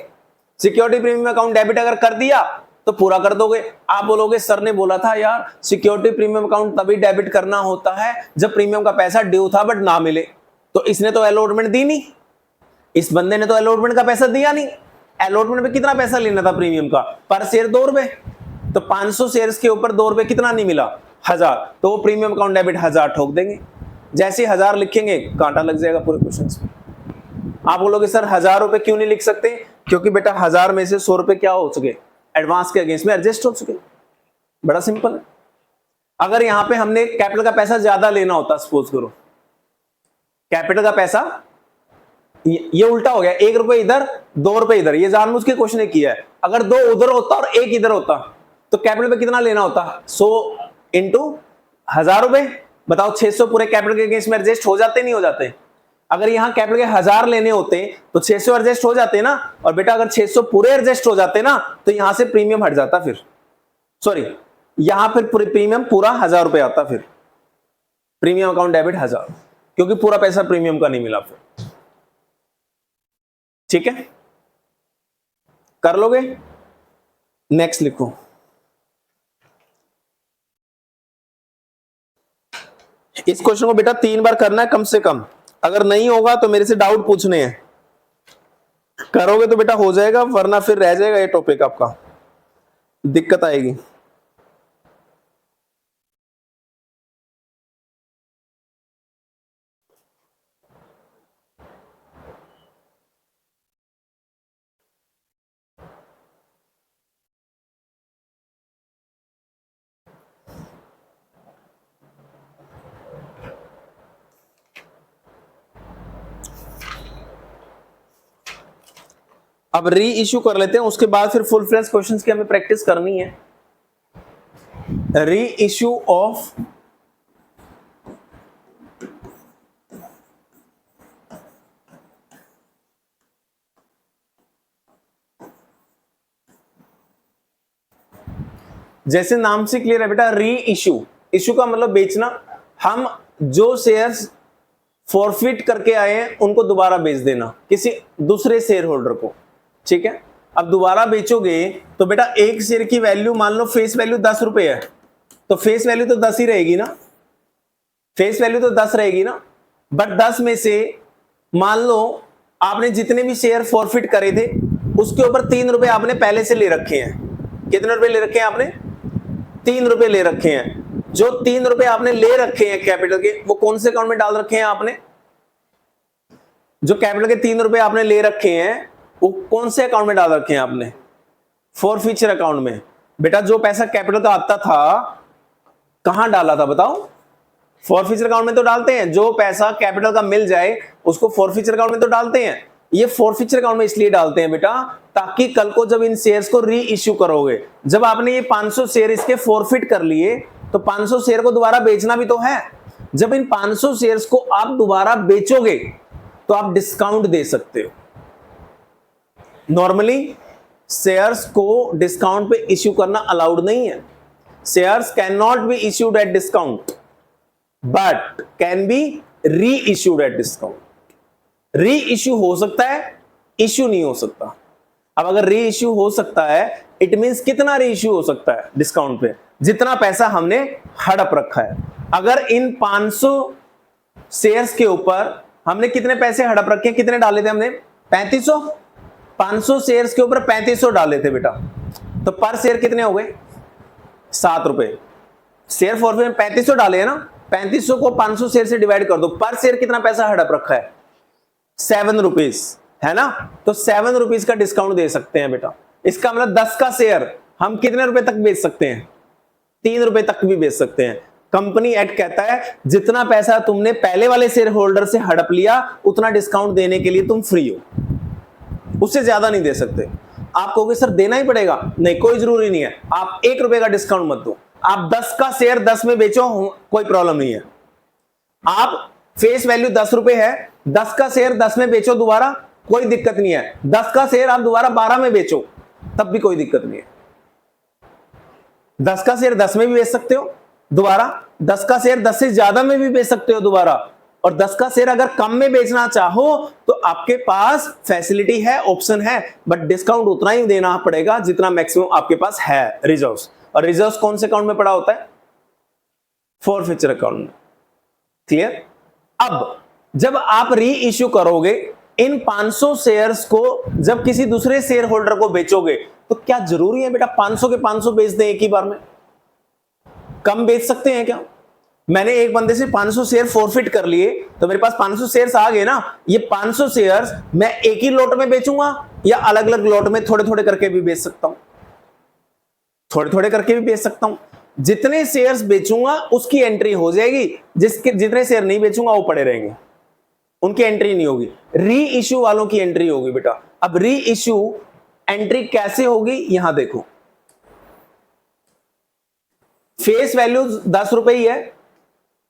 सिक्योरिटी प्रीमियम अकाउंट डेबिट अगर कर दिया तो पूरा कर दोगे। आप बोलोगे सर ने बोला था यार सिक्योरिटी प्रीमियम अकाउंट तभी डेबिट करना होता है जब प्रीमियम का पैसा ड्यू था बट ना मिले। तो इसने तो अलॉटमेंट दी नहीं, इस बंदे ने तो अलॉटमेंट का पैसा दिया नहीं। अलॉटमेंट पे कितना पैसा लेना था प्रीमियम का? पर शेयर 2 रुपए। तो 500 शेयर्स के ऊपर 2 रुपए कितना नहीं मिला? 1000। तो वो प्रीमियम अकाउंट डेबिट 1000 ठोक देंगे। जैसे 1000 लिखेंगे कांटा लग जाएगा पूरे क्वेश्चन में। आप बोलोगे सर 1000 रुपए क्यों नहीं लिख सकते? क्योंकि बेटा 1000 में से 100 रुपए क्या हो चुके? एडवांस के अगेंस्ट में एडजस्ट हो चुके। बड़ा सिंपल है। अगर यहां पे हमने कैपिटल का पैसा ज्यादा लेना होता, सपोज करो कैपिटल का पैसा ये उल्टा हो गया, 1 रुपए इधर 2 रुपए इधर, ये जानबूझ के क्वेश्चन ने किया है। अगर 2 उधर होता और 1 इधर होता तो कैपिटल पे कितना लेना होता? 100 इंटू 1000 रुपए। बताओ 600 पूरे कैपिटल के अगेंस्ट में एडजस्ट हो जाते नहीं हो जाते? अगर यहां कैपिटल के 1000 लेने होते तो 600 एडजस्ट हो जाते ना। और बेटा अगर 600 पूरे एडजस्ट हो जाते ना तो यहां से प्रीमियम हट जाता, फिर सॉरी यहां फिर प्रीमियम पूरा 1000 रुपए आता, फिर प्रीमियम अकाउंट डेबिट 1000, क्योंकि पूरा पैसा प्रीमियम का नहीं मिला फिर। ठीक है, कर लोगे? नेक्स्ट लिखो। इस क्वेश्चन को बेटा 3 बार करना है कम से कम। अगर नहीं होगा तो मेरे से डाउट पूछने हैं, करोगे तो बेटा हो जाएगा, वरना फिर रह जाएगा ये टॉपिक आपका, दिक्कत आएगी। अब री इश्यू कर लेते हैं, उसके बाद फिर फुल फ्लेज क्वेश्चंस की हमें प्रैक्टिस करनी है। री इश्यू ऑफ जैसे नाम से क्लियर है बेटा, री इश्यू, इश्यू का मतलब बेचना। हम जो शेयर्स फॉरफिट करके आए हैं उनको दोबारा बेच देना किसी दूसरे शेयर होल्डर को, ठीक है। अब दोबारा बेचोगे तो बेटा एक शेयर की वैल्यू मान लो फेस वैल्यू 10 रुपए है, तो फेस वैल्यू तो 10 ही रहेगी ना, फेस वैल्यू तो 10 रहेगी ना। बट 10 में से मान लो आपने जितने भी शेयर फॉरफिट करे थे उसके ऊपर 3 रुपए आपने पहले से ले रखे हैं। कितने रुपए ले रखे हैं आपने? 3 रुपए ले रखे हैं। जो 3 रुपए आपने ले रखे हैं कैपिटल के, वो कौन से अकाउंट में डाल रखे हैं आपने? जो कैपिटल के 3 रुपए आपने ले रखे हैं वो कौन से अकाउंट में डाल रखे हैं आपने? फॉरफिचर अकाउंट में। बेटा जो पैसा कैपिटल का आता था कहां डाला था बताओ? फॉरफिचर अकाउंट में तो डालते हैं, जो पैसा कैपिटल का मिल जाए उसको फॉरफिचर अकाउंट में तो डालते हैं। ये फॉरफिचर अकाउंट में इसलिए डालते हैं बेटा ताकि कल को जब इन शेयर्स को री इश्यू करोगे, जब आपने ये 500 शेयर इसके फॉरफिट कर लिए तो 500 शेयर को दोबारा बेचना भी तो है। जब इन 500 शेयर्स को आप दोबारा बेचोगे तो आप डिस्काउंट दे सकते हो। नॉर्मली शेयर्स को डिस्काउंट पे इश्यू करना अलाउड नहीं है। Shares can not be issued at discount but can be री इश्यूड एट डिस्काउंट। री इश्यू हो सकता है, इश्यू नहीं हो सकता। अब अगर री इश्यू हो सकता है इट मींस कितना री इश्यू हो सकता है डिस्काउंट पे? जितना पैसा हमने हड़प रखा है। अगर इन 500 शेयर्स के ऊपर हमने कितने पैसे हड़प रखे, कितने डाले थे हमने? 3500। 500 शेयर्स के ऊपर 3500 डाले थे बेटा, तो पर शेयर कितने हो गए? 7 रुपए। शेयर फॉरफिट में 3500 डाले हैं ना, 3500 को 500 शेयर से डिवाइड कर दो, पर शेयर कितना पैसा हड़प रखा है? 7 रुपीज, है ना। तो 7 रुपीज का डिस्काउंट दे सकते हैं बेटा। इसका मतलब 10 का शेयर हम कितने रुपए तक बेच सकते हैं? 3 रुपए तक भी बेच सकते हैं। कंपनी एक्ट कहता है जितना पैसा तुमने पहले वाले शेयर होल्डर से हड़प लिया उतना डिस्काउंट देने के लिए तुम फ्री हो, उससे ज्यादा नहीं दे सकते। आप कहोगे सर देना ही पड़ेगा, नहीं कोई जरूरी नहीं है। आप 1 रुपए का डिस्काउंट मत दो, आप 10 का शेयर 10 में बेचो, कोई प्रॉब्लम नहीं है। आप फेस वैल्यू 10 रुपए है, 10 का शेयर 10 में बेचो दोबारा, कोई दिक्कत नहीं है। 10 का शेयर आप दोबारा 12 में बेचो तब भी कोई दिक्कत नहीं है। 10 का शेयर 10 में भी बेच सकते हो दोबारा, 10 का शेयर 10 से ज्यादा में भी बेच सकते हो दोबारा, और 10 का शेयर अगर कम में बेचना चाहो तो आपके पास फैसिलिटी है, ऑप्शन है, बट डिस्काउंट उतना ही देना पड़ेगा जितना मैक्सिमम आपके पास है रिजर्व्स। और रिजर्व्स कौन से अकाउंट में पड़ा होता है? फॉरफिचर अकाउंट में। क्लियर? अब जब आप री इश्यू करोगे इन 500 शेयर्स को, जब किसी दूसरे शेयर होल्डर को बेचोगे तो क्या जरूरी है बेटा 500 के 500 बेच दें एक ही बार में? कम बेच सकते हैं क्या? मैंने एक बंदे से 500 शेयर फॉरफिट कर लिए तो मेरे पास 500 शेयर्स आ गए ना। ये 500 शेयर्स मैं एक ही लॉट में बेचूंगा या अलग अलग लॉट में थोड़े थोड़े करके भी बेच सकता हूं? थोड़े थोड़े करके भी बेच सकता हूं। जितने शेयर्स बेचूंगा उसकी एंट्री हो जाएगी, जितने शेयर नहीं बेचूंगा वो पड़े रहेंगे, उनकी एंट्री नहीं होगी। री इश्यू वालों की एंट्री होगी बेटा। अब री इश्यू एंट्री कैसे होगी यहां देखो। फेस वैल्यू 10 रुपए ही है,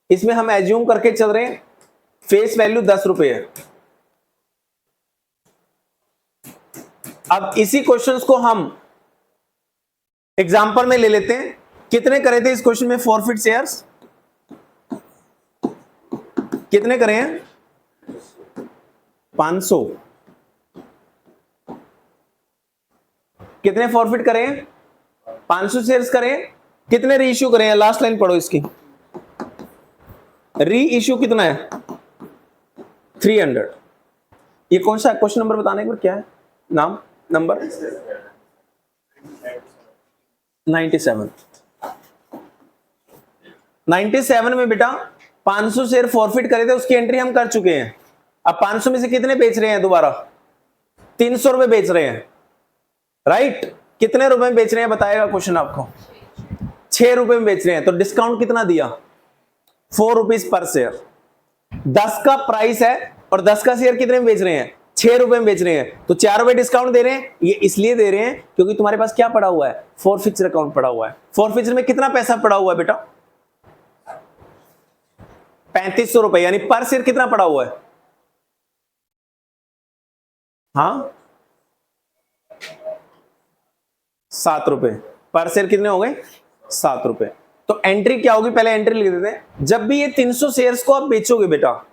इसमें हम एज्यूम करके चल रहे हैं फेस वैल्यू 10 रुपए है। अब इसी क्वेश्चंस को हम एग्जांपल में ले लेते हैं। कितने करे थे इस क्वेश्चन में फॉरफिट शेयर्स? कितने करे हैं? 500। कितने फॉरफिट करे हैं? 500 शेयर्स करे हैं। कितने री इश्यू करे हैं? लास्ट लाइन पढ़ो इसकी। री इश्यू कितना है? 300। ये कौन सा क्वेश्चन नंबर बताने एक बार क्या है? नाम नंबर 97। 97 में बेटा 500 शेयर फॉरफिट करे थे, उसकी एंट्री हम कर चुके हैं। अब 500 में से कितने बेच रहे हैं दोबारा? 300 रुपए बेच रहे हैं, राइट? कितने रुपए में बेच रहे हैं बताएगा क्वेश्चन आपको? 6 रुपए में बेच रहे हैं। तो डिस्काउंट कितना दिया? 4 रुपीज पर शेयर। 10 का प्राइस है और 10 का शेयर कितने में बेच रहे हैं? 6 रुपए में बेच रहे हैं। तो 4 रुपए डिस्काउंट दे रहे हैं। ये इसलिए दे रहे हैं क्योंकि तुम्हारे पास क्या पड़ा हुआ है? फॉरफिचर अकाउंट पड़ा हुआ है। फॉरफिचर में कितना पैसा पड़ा हुआ है बेटा? 3500 रुपए, यानी पर शेयर कितना पड़ा हुआ है? हाँ 7 रुपए पर शेयर। कितने हो गए? 7 रुपए। तो एंट्री क्या होगी? पहले एंट्री लिख देते हैं। जब भी ये 300 शेयर्स को आप बेचोगे बेटा,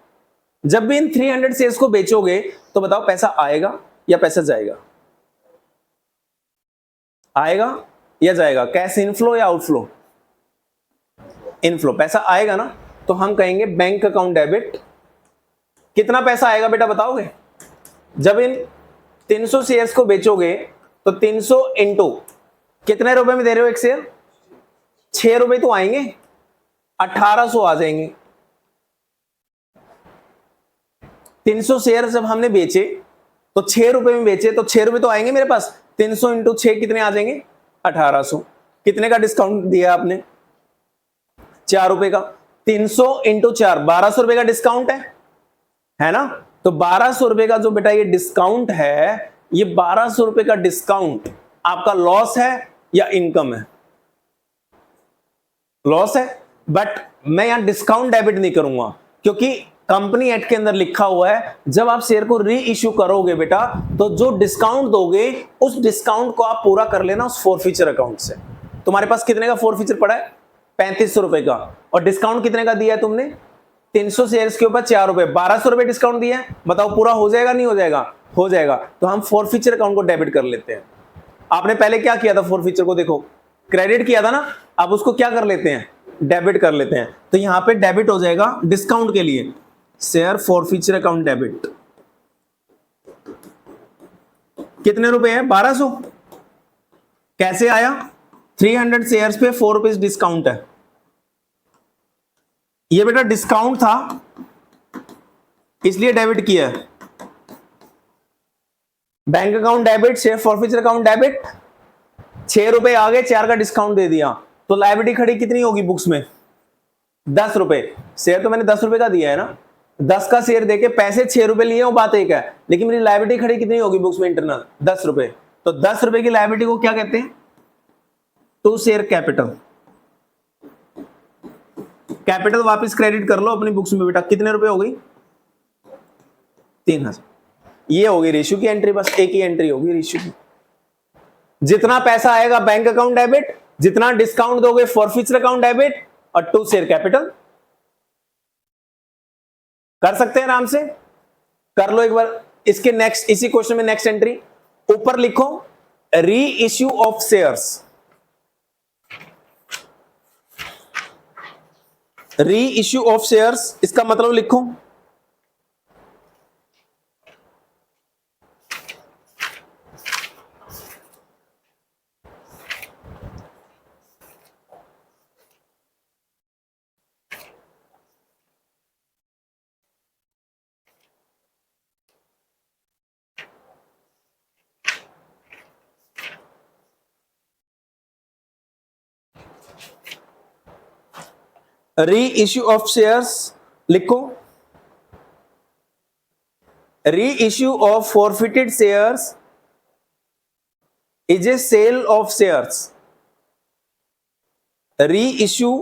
जब भी इन 300 शेयर्स को बेचोगे, तो बताओ पैसा आएगा या पैसा जाएगा? आएगा या जाएगा? कैश इनफ्लो या आउटफ्लो? इनफ्लो। पैसा आएगा ना, तो हम कहेंगे बैंक अकाउंट डेबिट। कितना पैसा आएगा बेटा बताओगे? जब इन 300 शेयर्स को बेचोगे तो 300 इंटू कितने रुपए में दे रहे हो एक शेयर? 6 रुपए तो आएंगे, 1800 आ जाएंगे। 300 शेयर जब हमने बेचे तो 6 रुपए में बेचे, तो 6 रुपए तो आएंगे मेरे पास। 300 इंटू 6 कितने आ जाएंगे? 1800। कितने का डिस्काउंट दिया आपने? 4 रुपए का। 300 इंटू 4 1200 रुपए का डिस्काउंट है ना? तो 1200 रुपए का जो बेटा ये डिस्काउंट है, ये 1200 रुपए का डिस्काउंट आपका लॉस है या इनकम है? लॉस है। बट मैं यहां डिस्काउंट डेबिट नहीं करूंगा, क्योंकि कंपनी एक्ट के अंदर लिखा हुआ है जब आप शेयर को री इश्यू करोगे बेटा, तो जो डिस्काउंट दोगे उस डिस्काउंट को आप पूरा कर लेना उस फॉरफीचर अकाउंट से। तुम्हारे पास कितने का फॉरफीचर पड़ा है? 3500 रुपए का। और डिस्काउंट कितने का दिया है तुमने? 300 शेयर्स के ऊपर 4 रुपए, 1200 रुपए डिस्काउंट दिया है। बताओ पूरा हो जाएगा नहीं हो जाएगा? हो जाएगा। तो हम फॉरफीचर अकाउंट को डेबिट कर लेते हैं। आपने पहले क्या किया था? फॉरफीचर को देखो, क्रेडिट किया था ना, अब उसको क्या कर लेते हैं? डेबिट कर लेते हैं। तो यहां पे डेबिट हो जाएगा डिस्काउंट के लिए, शेयर फॉरफीचर अकाउंट डेबिट। कितने रुपए है? 1200। कैसे आया? 300 शेयर्स पे 4 रुपीज डिस्काउंट है। ये बेटा डिस्काउंट था इसलिए डेबिट किया है। Bank account debit, share forfeiture account debit. 6 रुपए आ गए, 4 का डिस्काउंट दे दिया, तो लायबिलिटी खड़ी कितनी होगी बुक्स में? 10 रुपए। शेयर तो मैंने 10 रुपए का दिया है ना, 10 का शेयर देके पैसे 6 रुपए लिए, वो बात एक है, लेकिन मेरी लायबिलिटी खड़ी कितनी होगी बुक्स में इंटरनल? 10 रुपए। तो 10 रुपए की लायबिलिटी को क्या कहते हैं? To share capital. कैपिटल वापस क्रेडिट कर लो अपनी बुक्स में बेटा। कितने रुपए हो गई? 3000। ये होगी रेशियो की एंट्री, बस एक ही एंट्री होगी रेशियो की। जितना पैसा आएगा बैंक अकाउंट डेबिट, जितना डिस्काउंट दोगे फॉरफीचर अकाउंट डेबिट, और टू शेयर कैपिटल। कर सकते हैं आराम से, कर लो एक बार। इसके नेक्स्ट, इसी क्वेश्चन में नेक्स्ट एंट्री ऊपर लिखो, re issue of shares. Re issue of shares, इसका मतलब लिखो, री इश्यू ऑफ शेयर्स लिखो, re issue of forfeited shares is a sale of shares. Re issue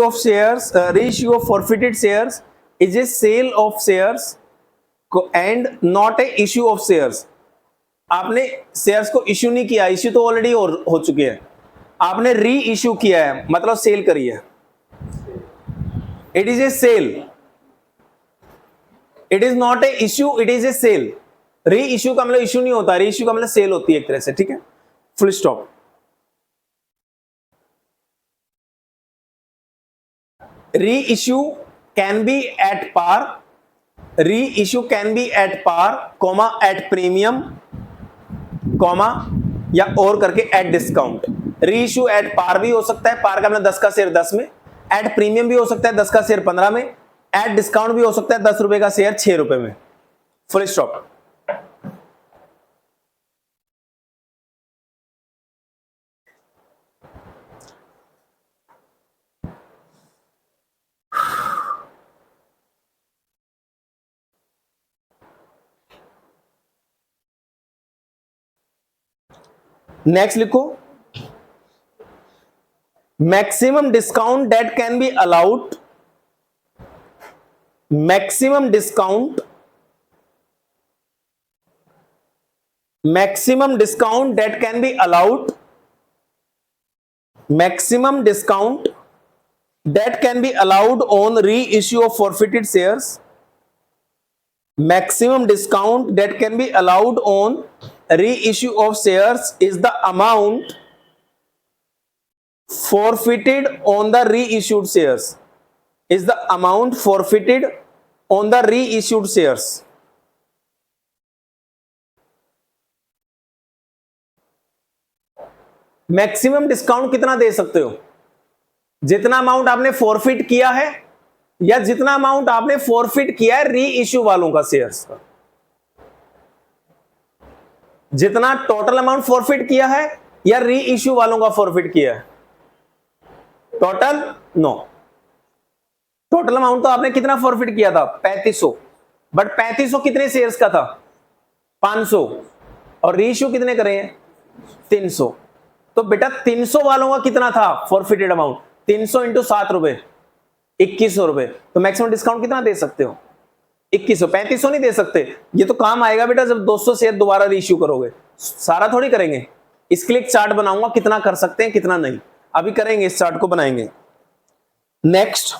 of shares, re issue of forfeited shares is a sale of shares and not a issue of shares. आपने shares को issue नहीं किया, issue तो already हो चुके हैं, आपने री इश्यू किया है, मतलब सेल करी है। It is a sale, it is not a issue, it is a sale. Re issue का मतलब इश्यू नहीं होता, री इश्यू का मतलब सेल होती है एक तरह से, ठीक है, full stop. Reissue can be at par reissue can be at par comma at premium comma या और करके एट डिस्काउंट। री इश्यू एट पार भी हो सकता है, पार का मतलब 10 का शेयर 10 में, एट प्रीमियम भी हो सकता है 10 का शेयर 15 में, एट डिस्काउंट भी हो सकता है 10 रुपए का शेयर 6 रुपए में। Full stop. नेक्स्ट लिखो, maximum discount that can be allowed, maximum discount that can be allowed, maximum discount that can be allowed on reissue of forfeited shares, maximum discount that can be allowed on reissue of shares is the amount forfeited on the reissued shares, is the amount forfeited on the reissued shares। Maximum discount कितना दे सकते हो? जितना amount आपने forfeit किया है या जितना amount आपने फॉरफिट किया है री इश्यू वालों का शेयर्स का, जितना टोटल अमाउंट फॉरफिट किया है या री इश्यू वालों का फॉरफिट किया है? टोटल नो, टोटल अमाउंट तो आपने कितना फॉरफिट किया था? 3500, बट 3500 कितने शेयर्स का था? 500, और री इश्यू कितने करे हैं? 300। तो बेटा 300 वालों का कितना था फॉरफिटेड अमाउंट? 300 इंटू 7 रुपए, 2100 रुपए। तो मैक्सिमम डिस्काउंट कितना दे सकते हो? 2100। 3500 नहीं दे सकते। ये तो काम आएगा बेटा जब 200 शेयर दोबारा रीइश्यू करोगे, सारा थोड़ी करेंगे। इसके लिए एक चार्ट बनाऊंगा कितना कर सकते हैं कितना नहीं, अभी करेंगे, इस चार्ट को बनाएंगे। नेक्स्ट,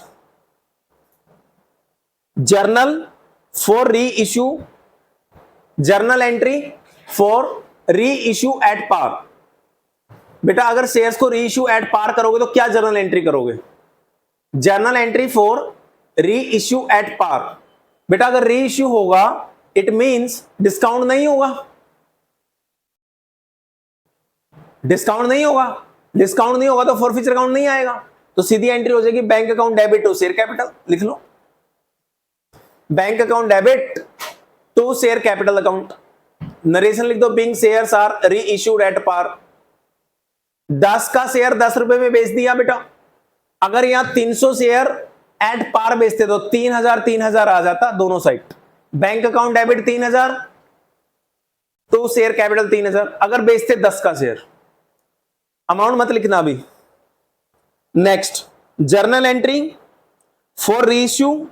जर्नल फॉर री इश्यू, जर्नल एंट्री फॉर री इश्यू एट पार। बेटा अगर शेयर्स को री इश्यू एट पार करोगे तो क्या जर्नल एंट्री करोगे? जर्नल एंट्री फॉर री इश्यू एट पार। बेटा अगर री इश्यू होगा इट मींस डिस्काउंट नहीं होगा, डिस्काउंट नहीं होगा, डिस्काउंट नहीं होगा तो फॉरफिचर अकाउंट नहीं आएगा, तो सीधी एंट्री हो जाएगी bank account debit to share capital. लिख लो, bank account debit to share capital account. Narration लिख दो, being shares are reissued at par. 10 का शेयर 10 रुपए में बेच दिया बेटा, अगर यहां 300 शेयर एट पार बेचते तो 3000 आ जाता दोनों साइड। बैंक अकाउंट डेबिट 3000 तो शेयर कैपिटल 3000। अगर बेचते 10 का शेयर, अमाउंट मत लिखना अभी। Next, journal entry for reissue,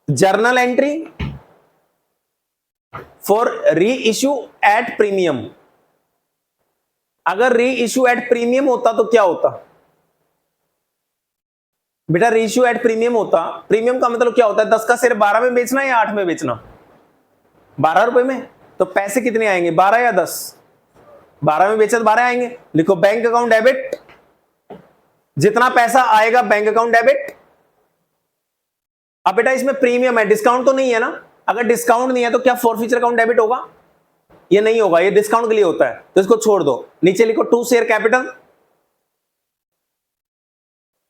journal entry for री इश्यू एट प्रीमियम। अगर री इश्यू एट प्रीमियम होता तो क्या होता बेटा? री इश्यू एट प्रीमियम होता, प्रीमियम का मतलब क्या होता है? 10 का शेयर 12 में बेचना या 8 में बेचना? 12 रुपए में। तो पैसे कितने आएंगे, 12 या 10? 12 में बेचा तो 12 आएंगे। लिखो बैंक अकाउंट डेबिट, जितना पैसा आएगा बैंक अकाउंट डेबिट। अब बेटा इसमें प्रीमियम है, डिस्काउंट तो नहीं है ना? अगर डिस्काउंट नहीं है तो क्या फॉरफिचर अकाउंट डेबिट होगा? ये नहीं होगा, ये डिस्काउंट के लिए होता है, तो इसको छोड़ दो। नीचे लिखो टू शेयर कैपिटल।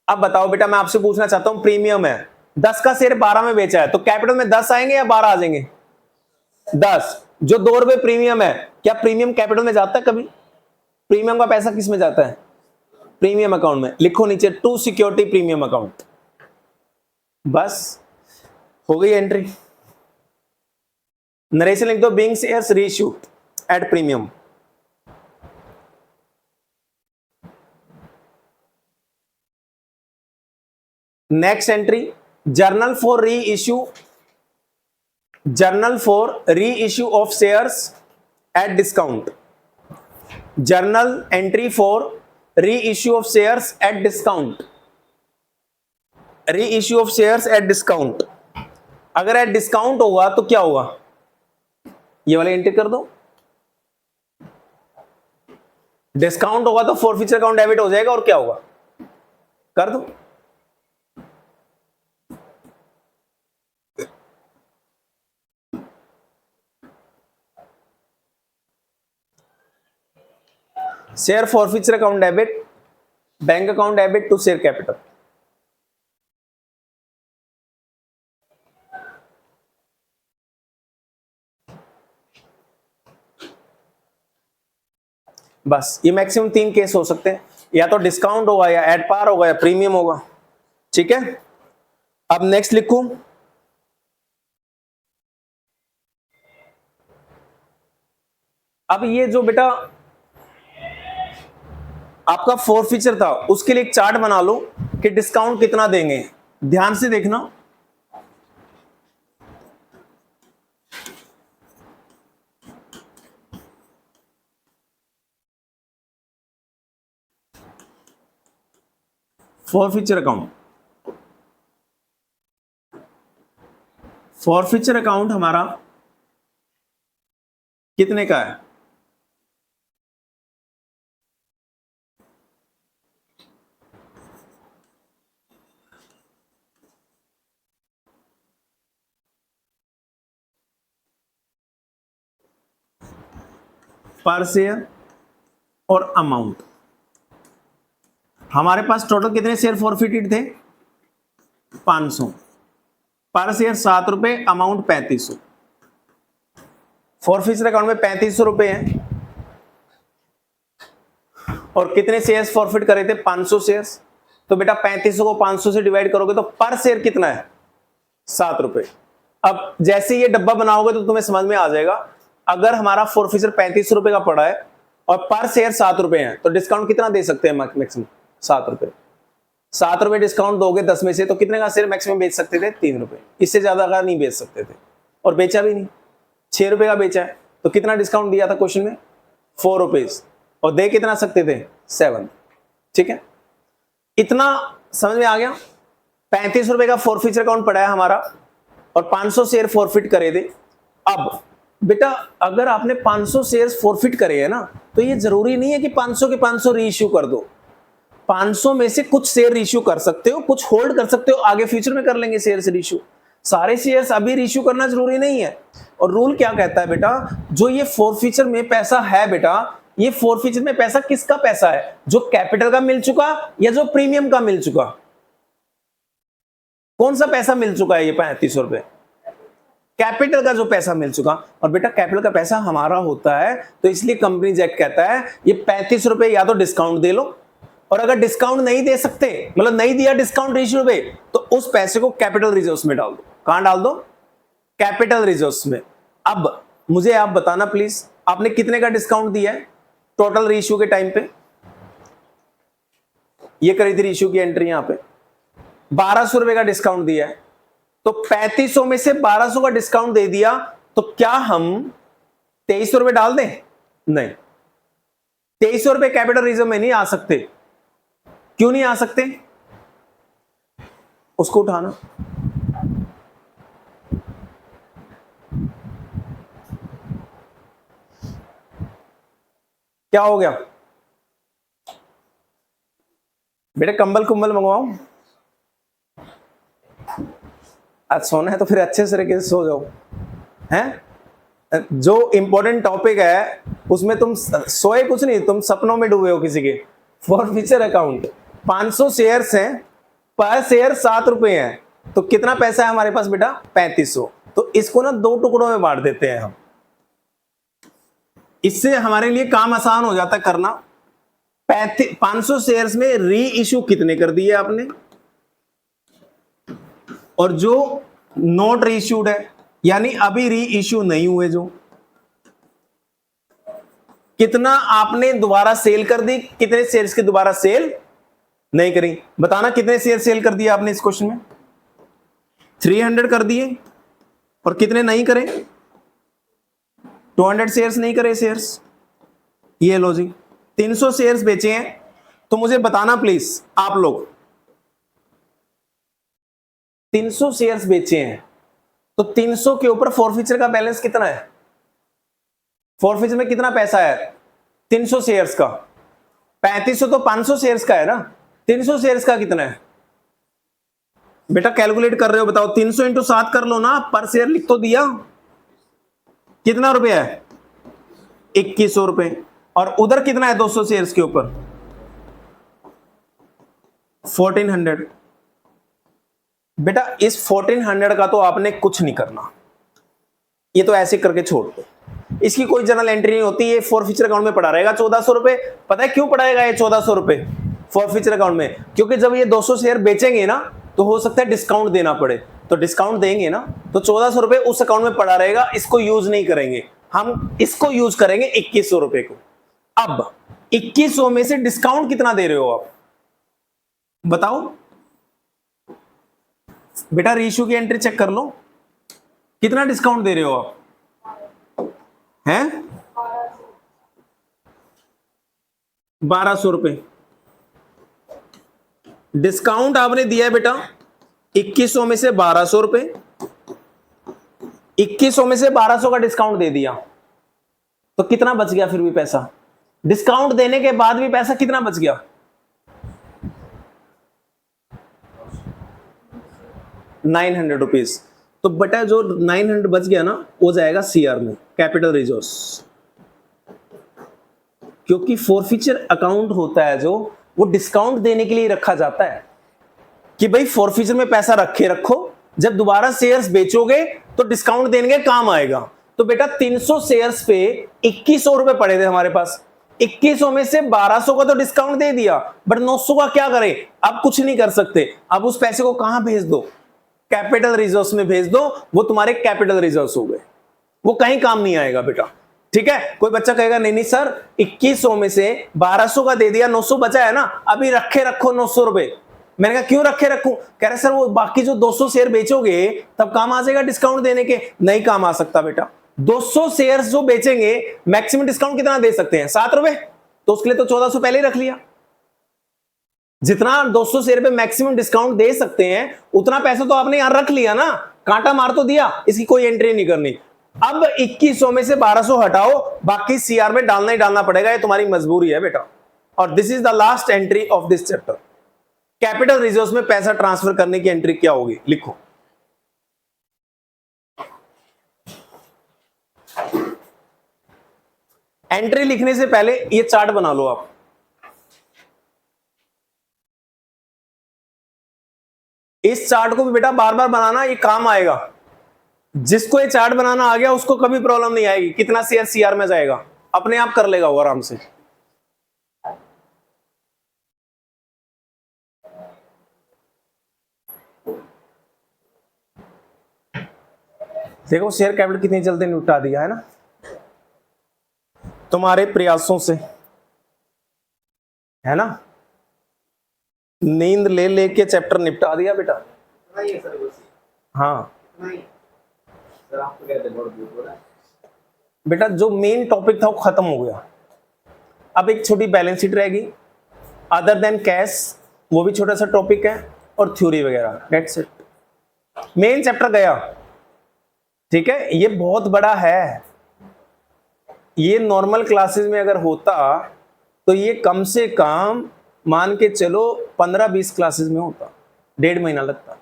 अब बताओ बेटा, मैं आपसे पूछना चाहता हूं, प्रीमियम है, 10 का शेयर 12 में बेचा है, तो कैपिटल में 10 आएंगे या 12 आ जाएंगे? 10। जो 2 रुपए प्रीमियम है, क्या प्रीमियम कैपिटल में जाता है कभी? प्रीमियम का पैसा किस में जाता है? प्रीमियम अकाउंट में। लिखो नीचे टू सिक्योरिटी प्रीमियम अकाउंट। बस हो गई एंट्री। नरेशन लिख दो, being shares reissued at premium. Next entry, journal for री इश्यू, जर्नल फॉर री issue of shares at discount. Journal entry for री issue of shares at discount, री issue of shares at discount. अगर at discount होगा तो क्या होगा? ये वाले एंट्री कर दो। डिस्काउंट होगा तो फॉरफिचर अकाउंट डेबिट हो जाएगा, और क्या होगा? कर दो। Share forfeiture account debit, bank account debit to share capital. बस ये मैक्सिमम 3 केस हो सकते हैं, या तो डिस्काउंट होगा, या एट पार होगा, या प्रीमियम होगा। ठीक है, अब नेक्स्ट लिखूं, अब ये जो बेटा आपका फॉरफीचर था उसके लिए एक चार्ट बना लो कि डिस्काउंट कितना देंगे। ध्यान से देखना, फॉरफीचर अकाउंट, फॉरफीचर अकाउंट हमारा कितने का है? पर शेयर और अमाउंट। हमारे पास टोटल कितने शेयर फॉरफिटेड थे? 500। पर शेयर 7 रुपए, अमाउंट 3500। फॉरफीचर अकाउंट में 3500 रुपए हैं, और कितने शेयर्स फॉरफिट करे थे? 500 शेयर्स। तो बेटा 3500 को 500 से डिवाइड करोगे तो पर शेयर कितना है? 7 रुपए। अब जैसे ये डब्बा बनाओगे तो तुम्हें समझ में आ जाएगा, अगर हमारा फॉरफीचर 3500 रुपए का पड़ा है और पर शेयर 7 रुपए है, तो डिस्काउंट कितना दे सकते हैं? मैक्सिमम 7 रुपए। 7 रुपए डिस्काउंट दोगे 10 में से, तो कितने का शेयर मैक्सिमम बेच सकते थे? 3 रुपए। इससे ज्यादा का नहीं बेच सकते थे, और बेचा भी नहीं। 6 रुपए का बेचा है, तो कितना डिस्काउंट दिया था क्वेश्चन में? 4 रुपीज। और दे कितना सकते थे? 7। ठीक है, इतना समझ में आ गया। 35 रुपए का फॉरफीचर अकाउंट पड़ा है हमारा, और 500 शेयर फॉरफिट करे थे। अब बेटा अगर आपने 500 शेयर फॉरफिट करे है ना, तो ये जरूरी नहीं है कि 500 के 500 रीइश्यू कर दो। 500 में से कुछ शेयर रीइश्यू कर सकते हो, कुछ होल्ड कर सकते हो, आगे फ्यूचर में कर लेंगे शेयर से रीइश्यू। सारे शेयर्स अभी रीइश्यू करना जरूरी नहीं है। और रूल क्या कहता है बेटा, जो ये फॉरफीचर में पैसा है बेटा, ये फॉरफीचर में पैसा किसका पैसा है? जो कैपिटल का मिल चुका या जो प्रीमियम का मिल चुका? कौन सा पैसा मिल चुका है? ये 3500 रुपए कैपिटल का जो पैसा मिल चुका। और बेटा कैपिटल का पैसा हमारा होता है, तो इसलिए कंपनीज एक्ट कहता है ये 35 रुपए या तो डिस्काउंट दे लो, और अगर डिस्काउंट नहीं दे सकते, मतलब नहीं दिया डिस्काउंट रेशियो पे, तो उस पैसे को कैपिटल रिजर्व्स में डाल दो। कहां डाल दो? कैपिटल रिजर्व्स में। अब मुझे आप बताना प्लीज, आपने कितने का डिस्काउंट दिया है टोटल रेशियो के टाइम पे? ये करी थी रेशियो की एंट्री, यहां पे 1200 रुपए का डिस्काउंट दिया है, तो 3500 में से 1200 का डिस्काउंट दे दिया, तो क्या हम 2300 रुपए डाल दें? नहीं, 2300 रुपए कैपिटल रिजर्व में नहीं आ सकते। क्यों नहीं आ सकते? उसको उठाना। क्या हो गया बेटे? कंबल कुंबल मंगवाओ? आज सोना है तो फिर अच्छे तरीके से सो जाओ। हैं, जो इंपॉर्टेंट टॉपिक है उसमें तुम सोए कुछ नहीं, तुम सपनों में डूबे हो किसी के। फॉरफीचर अकाउंट 500 शेयर्स हैं, पर शेयर 7 रुपए हैं, तो कितना पैसा है हमारे पास बेटा? 3500। तो इसको ना 2 टुकड़ों में बांट देते हैं हम, इससे हमारे लिए काम आसान हो जाता है करना। 500 शेयर्स में री इश्यू कितने कर दिए आपने, और जो नॉट री इश्यूड है यानी अभी री इश्यू नहीं हुए, जो कितना आपने दोबारा सेल कर दी, कितने शेयर्स की दोबारा सेल नहीं करी? बताना कितने शेयर सेल कर दिए आपने इस क्वेश्चन में? 300 कर दिए, और कितने नहीं करे? 200 शेयर्स नहीं करे शेयर्स। ये लो जी, 300 शेयर्स बेचे हैं। तो मुझे बताना प्लीज आप लोग, 300 शेयर्स बेचे हैं, तो 300 के ऊपर फॉरफीचर का बैलेंस कितना है? फॉरफीचर में कितना पैसा है 300 शेयर्स का? 3500 तो 500 शेयर्स का है ना, 300 शेयर्स का कितना है बेटा? कैलकुलेट कर रहे हो, बताओ। 300 इंटू 7 कर लो ना, पर शेयर लिख तो दिया। कितना रुपया है? 2100 रुपए। और उधर कितना है 200 शेयर्स के ऊपर 1400। बेटा इस 1400 का तो आपने कुछ नहीं करना, ये तो ऐसे करके छोड़ दो, इसकी कोई जनरल एंट्री नहीं होती, ये फॉरफीचर अकाउंट में पड़ा रहेगा 1400 रुपए। पता है क्यों पड़ाएगा ये 1400 रुपए फॉरफीचर अकाउंट में? क्योंकि जब ये 200 शेयर बेचेंगे ना तो हो सकता है डिस्काउंट देना पड़े, तो डिस्काउंट देंगे ना तो 1400 रुपए उस अकाउंट में पड़ा रहेगा, इसको यूज नहीं करेंगे हम, इसको यूज करेंगे 2100 रुपए को। अब 2100 में से डिस्काउंट कितना दे रहे हो आप बताओ बेटा, रीइश्यू की एंट्री चेक कर लो, कितना डिस्काउंट दे रहे हो आप हैं? 1200 रुपए डिस्काउंट आपने दिया है बेटा 2100 में से 1200 रुपए, 2100 में से 1200 का डिस्काउंट दे दिया तो कितना बच गया? फिर भी पैसा डिस्काउंट देने के बाद भी पैसा कितना बच गया? 900 रुपीज। तो बेटा जो 900 बच गया ना वो जाएगा सीआर में, कैपिटल रिजर्व्स, क्योंकि फॉरफीचर अकाउंट होता है जो वो डिस्काउंट देने के लिए रखा जाता है कि भाई फॉरफीचर में पैसा रखे रखो, जब दोबारा शेयर्स बेचोगे तो डिस्काउंट देने के काम आएगा। तो बेटा 300 शेयर्स पे 2100 रुपए पड़े थे हमारे पास, 2100 में से 1200 का तो डिस्काउंट दे दिया, बट 900 का क्या करें? अब कुछ नहीं कर सकते, अब उस पैसे को कहां भेज दो? कैपिटल रिजर्व्स में भेज दो, वो तुम्हारे कैपिटल रिजर्व्स हो गए, वो कहीं काम नहीं आएगा बेटा। ठीक है, कोई बच्चा कहेगा नहीं नहीं सर 2100 में से 1200 का दे दिया, 900 बचा है ना, अभी रखे रखो 900 रुपए। मैंने कहा क्यों रखे रखूं? कह रहे सर वो बाकी जो 200 शेयर बेचोगे तब काम आ जाएगा डिस्काउंट देने के। नहीं काम आ सकता बेटा, 200 शेयर्स जो बेचेंगे मैक्सिमम डिस्काउंट कितना दे सकते हैं? 7 रुपए, तो उसके लिए तो 1400 पहले ही रख लिया। जितना 200 शेयर पे मैक्सिमम डिस्काउंट दे सकते हैं उतना पैसा तो आपने यहां रख लिया ना, कांटा मार तो दिया, इसकी कोई एंट्री नहीं करनी। अब 2100 में से 1200 हटाओ, बाकी सीआर में डालना ही डालना पड़ेगा, ये तुम्हारी मजबूरी है बेटा। और this is the last entry of this chapter. Capital reserves में पैसा ट्रांसफर करने की एंट्री क्या होगी? लिखो एंट्री लिखने से पहले ये चार्ट बना लो आप। इस चार्ट को भी बेटा बार बार बनाना, ये काम आएगा। जिसको ये चार्ट बनाना आ गया उसको कभी प्रॉब्लम नहीं आएगी, कितना शेयर सीआर में जाएगा अपने आप कर लेगा वो आराम से। देखो शेयर कैपिटल कितनी जल्दी निपटा दिया है ना तुम्हारे प्रयासों से, है ना? नींद ले लेके चैप्टर निपटा दिया बेटा। हाँ बेटा जो मेन टॉपिक था वो खत्म हो गया, अब एक छोटी बैलेंस शीट रहेगी, अदर देन कैश वो भी छोटा सा टॉपिक है, और थ्योरी वगैरह, दैट्स इट। मेन चैप्टर गया। ठीक है, ये बहुत बड़ा है, ये नॉर्मल क्लासेस में अगर होता तो ये कम से कम मान के चलो 15-20 क्लासेस में होता, 1.5 महीना लगता।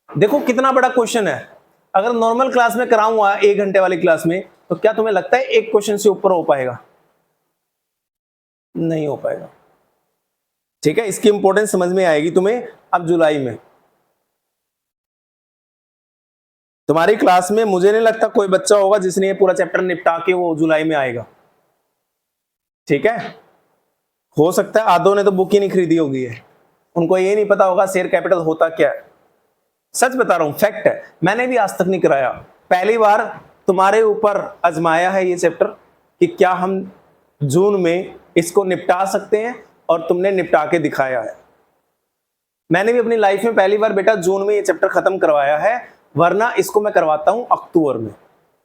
देखो कितना बड़ा क्वेश्चन है, अगर नॉर्मल क्लास में कराऊंगा 1 घंटे वाली क्लास में तो क्या तुम्हें लगता है एक क्वेश्चन से ऊपर हो पाएगा? नहीं हो पाएगा। ठीक है, इसकी इंपॉर्टेंस समझ में आएगी तुम्हें अब जुलाई में। तुम्हारी क्लास में मुझे नहीं लगता कोई बच्चा होगा जिसने ये पूरा चैप्टर निपटा के वो जुलाई में आएगा। ठीक है, हो सकता है आधों ने तो बुक ही नहीं खरीदी होगी, उनको ये नहीं पता होगा शेयर कैपिटल होता क्या है। सच बता रहा हूं, फैक्ट है, मैंने भी आज तक नहीं कराया, पहली बार तुम्हारे ऊपर आजमाया है ये चैप्टर कि क्या हम जून में इसको निपटा सकते हैं, और तुमने निपटा के दिखाया है। मैंने भी अपनी लाइफ में पहली बार बेटा जून में ये चैप्टर खत्म करवाया है, वरना इसको मैं करवाता हूं अक्टूबर में।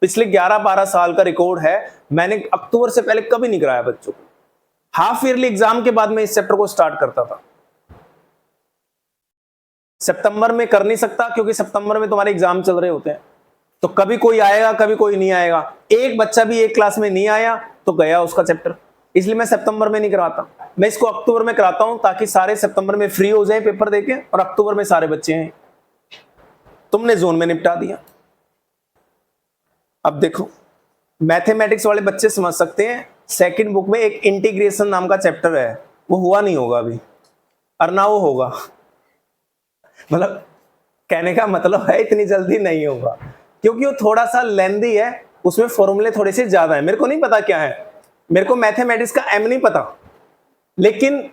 पिछले 11-12 साल का रिकॉर्ड है, मैंने अक्टूबर से पहले कभी नहीं कराया बच्चों को। हाफ ईयरली एग्जाम के बाद मैं इस चैप्टर को स्टार्ट करता था। सितंबर में कर नहीं सकता क्योंकि सितंबर में तुम्हारे एग्जाम चल रहे होते हैं, तो कभी कोई आएगा कभी कोई नहीं आएगा। एक बच्चा भी एक क्लास में नहीं आया तो गया उसका चैप्टर, इसलिए मैं सितंबर में नहीं कराता, मैं इसको अक्टूबर में कराता हूं ताकि सारे सितंबर में फ्री हो जाए पेपर देके, और अक्टूबर में सारे बच्चे हैं। तुमने जोन में निपटा दिया। अब देखो मैथमेटिक्स वाले बच्चे समझ सकते हैं सेकंड बुक में एक इंटीग्रेशन नाम का चैप्टर है, वो हुआ नहीं होगा अभी, और ना वो होगा। मतलब कहने का मतलब है इतनी जल्दी नहीं होगा, क्योंकि वो थोड़ा सा लेंदी है, उसमें फॉर्मूले थोड़े से ज्यादा है। मेरे को नहीं पता क्या है, मेरे को मैथमेटिक्स का एम नहीं पता, लेकिन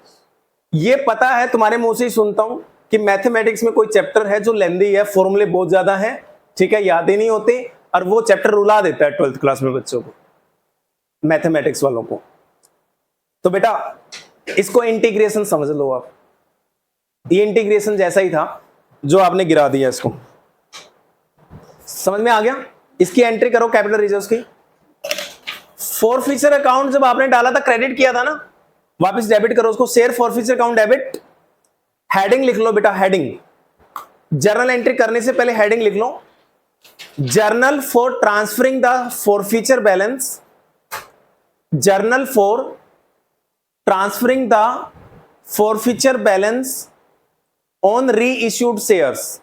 ये पता है, तुम्हारे मुंह से ही सुनता हूं कि मैथमेटिक्स में कोई चैप्टर है जो लेंदी है, फॉर्मूले बहुत ज्यादा है, ठीक है, याद ही नहीं होते, और वो चैप्टर रुला देता है 12th क्लास में बच्चों को, मैथमेटिक्स वालों को। तो बेटा इसको इंटीग्रेशन समझ लो आप, ये इंटीग्रेशन जैसा ही था जो आपने गिरा दिया, इसको समझ में आ गया। इसकी एंट्री करो कैपिटल रिजर्व्स की। फॉरफीचर अकाउंट जब आपने डाला था, क्रेडिट किया था ना, वापस डेबिट करो उसको, share forfeiture account debit. Heading लिख लो बेटा, हेडिंग, जर्नल एंट्री करने से पहले हेडिंग लिख लो, journal for transferring the forfeiture balance, journal for transferring the forfeiture balance on reissued shares,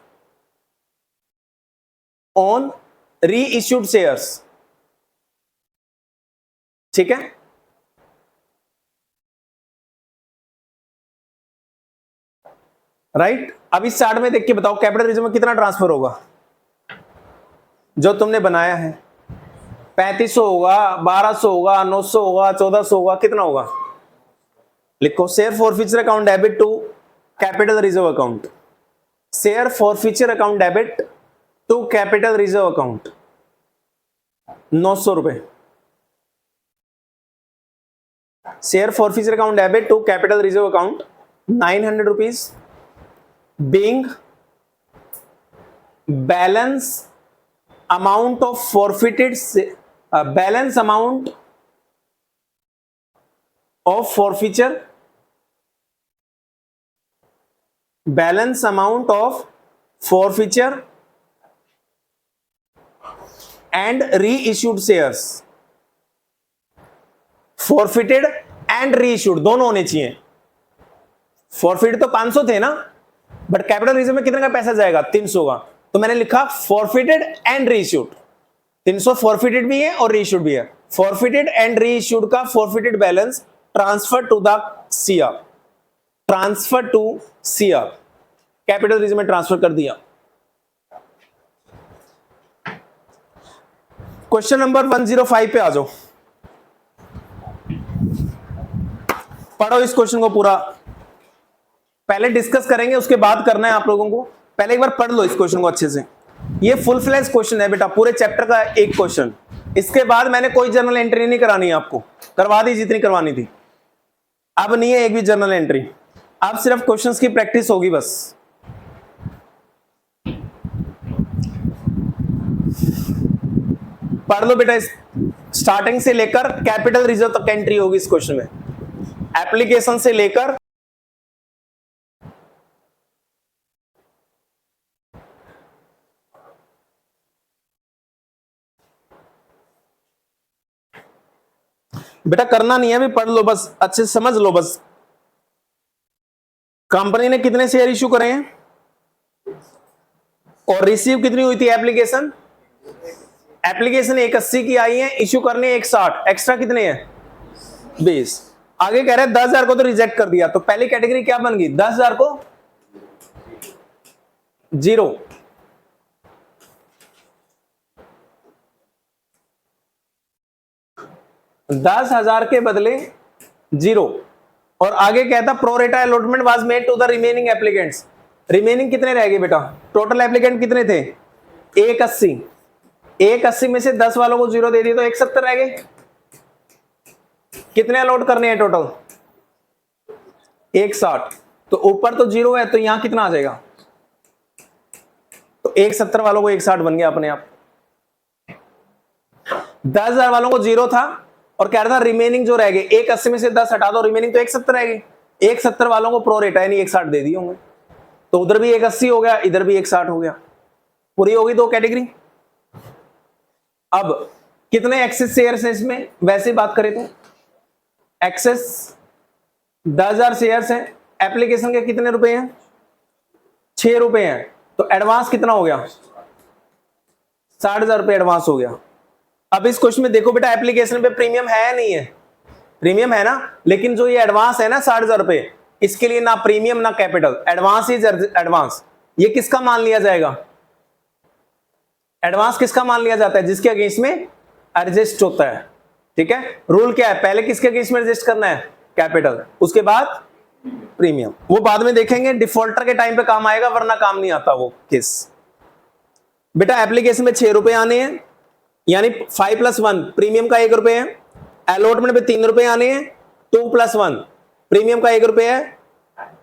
on reissued shares, ठीक है। राइट, अब इस चार्ट में देख के बताओ कैपिटल रिजर्व में कितना ट्रांसफर होगा जो तुमने बनाया है। 3500 होगा, 1200 होगा, 900 होगा, 1400 होगा, कितना होगा लिखो। Share forfeiture account debit to capital reserve account, share forfeiture account debit to capital reserve account 900 रुपए। Share forfeiture account debit to capital reserve account 900 rupees, being balance amount of forfeited balance amount of forfeiture, balance amount of forfeiture and reissued shares, forfeited and reissued दोनों होने चाहिए। Forfeit तो 500 थे ना, but capital reserve में कितने का पैसा जाएगा, 300 का, तो मैंने लिखा फॉरफिटेड एंड रीइश्यूड। 300 फॉरफिटेड भी है और रीइश्यूड भी है। फॉरफिटेड एंड रीइश्यूड का forfeited balance transfer to the CR, transfer to CR, capital reserve में ट्रांसफर कर दिया। क्वेश्चन नंबर 105 पे आ जाओ, पढ़ो इस क्वेश्चन को पूरा, पहले डिस्कस करेंगे उसके बाद करना है आप लोगों को। पहले एक बार पढ़ लो इस क्वेश्चन को अच्छे से, ये फुल फ्लैश क्वेश्चन है बेटा, पूरे चैप्टर का एक क्वेश्चन। इसके बाद मैंने कोई जर्नल एंट्री नहीं करानी है आपको, करवा दी जितनी करवानी थी, अब नहीं है एक भी जर्नल एंट्री, अब सिर्फ क्वेश्चंस की प्रैक्टिस होगी बस। पढ़ लो बेटा, स्टार्टिंग से लेकर कैपिटल रिजर्व तक एंट्री होगी इस क्वेश्चन में, एप्लीकेशन से लेकर बेटा, करना नहीं है अभी, पढ़ लो बस, अच्छे से समझ लो बस। कंपनी ने कितने शेयर इश्यू करे हैं और रिसीव कितनी हुई थी एप्लीकेशन, एप्लीकेशन 180 की आई है, इश्यू करने 160, एक्स्ट्रा कितने हैं 20। आगे कह रहे हैं 10,000 को तो रिजेक्ट कर दिया, तो पहली कैटेगरी क्या बन गई, 10,000 को 0, 10,000 के बदले 0। और आगे कहता pro rata allotment was made to the remaining applicants, remaining कितने रह गए बेटा, टोटल एप्लीकेंट कितने थे 180, 180 में से 10 वालों को 0 दे दिए तो 170 रह गए। कितने अलॉट करने हैं टोटल 160, तो ऊपर तो 0 है तो यहां कितना आ जाएगा, तो 170 वालों को 160 बन गया अपने आप। 10,000 वालों को 0 था और कह रहा था रिमेनिंग जो रह गए, 180 में से 10 हटा दो, रिमेनिंग तो 170 रह गए। 170 वालों को प्रो रेटा यानी 160 दे दिए होंगे, तो उधर भी 180 हो गया, इधर भी 160 हो गया, पूरी होगी दो कैटेगरी। अब कितने एक्सेस शेयर्स हैं इसमें, वैसे बात करें तो एक्सेस 10,000 शेयर्स हैं, एप्लीकेशन के कितने रुपए हैं 6 रुपए हैं, तो एडवांस कितना हो गया 60,000 रुपए एडवांस हो गया। अब इस क्वेश्चन में देखो बेटा एप्लीकेशन पे प्रीमियम है या नहीं है, प्रीमियम है ना, लेकिन जो ये एडवांस है ना 60,000 रुपए, इसके लिए ना प्रीमियम ना कैपिटल, एडवांस इज एडवांस। ये किसका मान लिया जाएगा? एडवांस किसका मान लिया जाता है? जिसके अगेंस्ट में एडजस्ट होता है। ठीक है, रूल क्या है? पहले किसके अगेंस्ट में एडजस्ट करना है? कैपिटल, उसके बाद प्रीमियम। वो बाद में देखेंगे, डिफॉल्टर के टाइम पे काम आएगा, वरना काम नहीं आता वो केस। बेटा एप्लीकेशन में 6 रुपए आने हैं, यानी 5+1 प्रीमियम का 1 रुपए है। अलॉटमेंट में 3 रुपए आने हैं, 2+1 प्रीमियम का 1 रुपए है।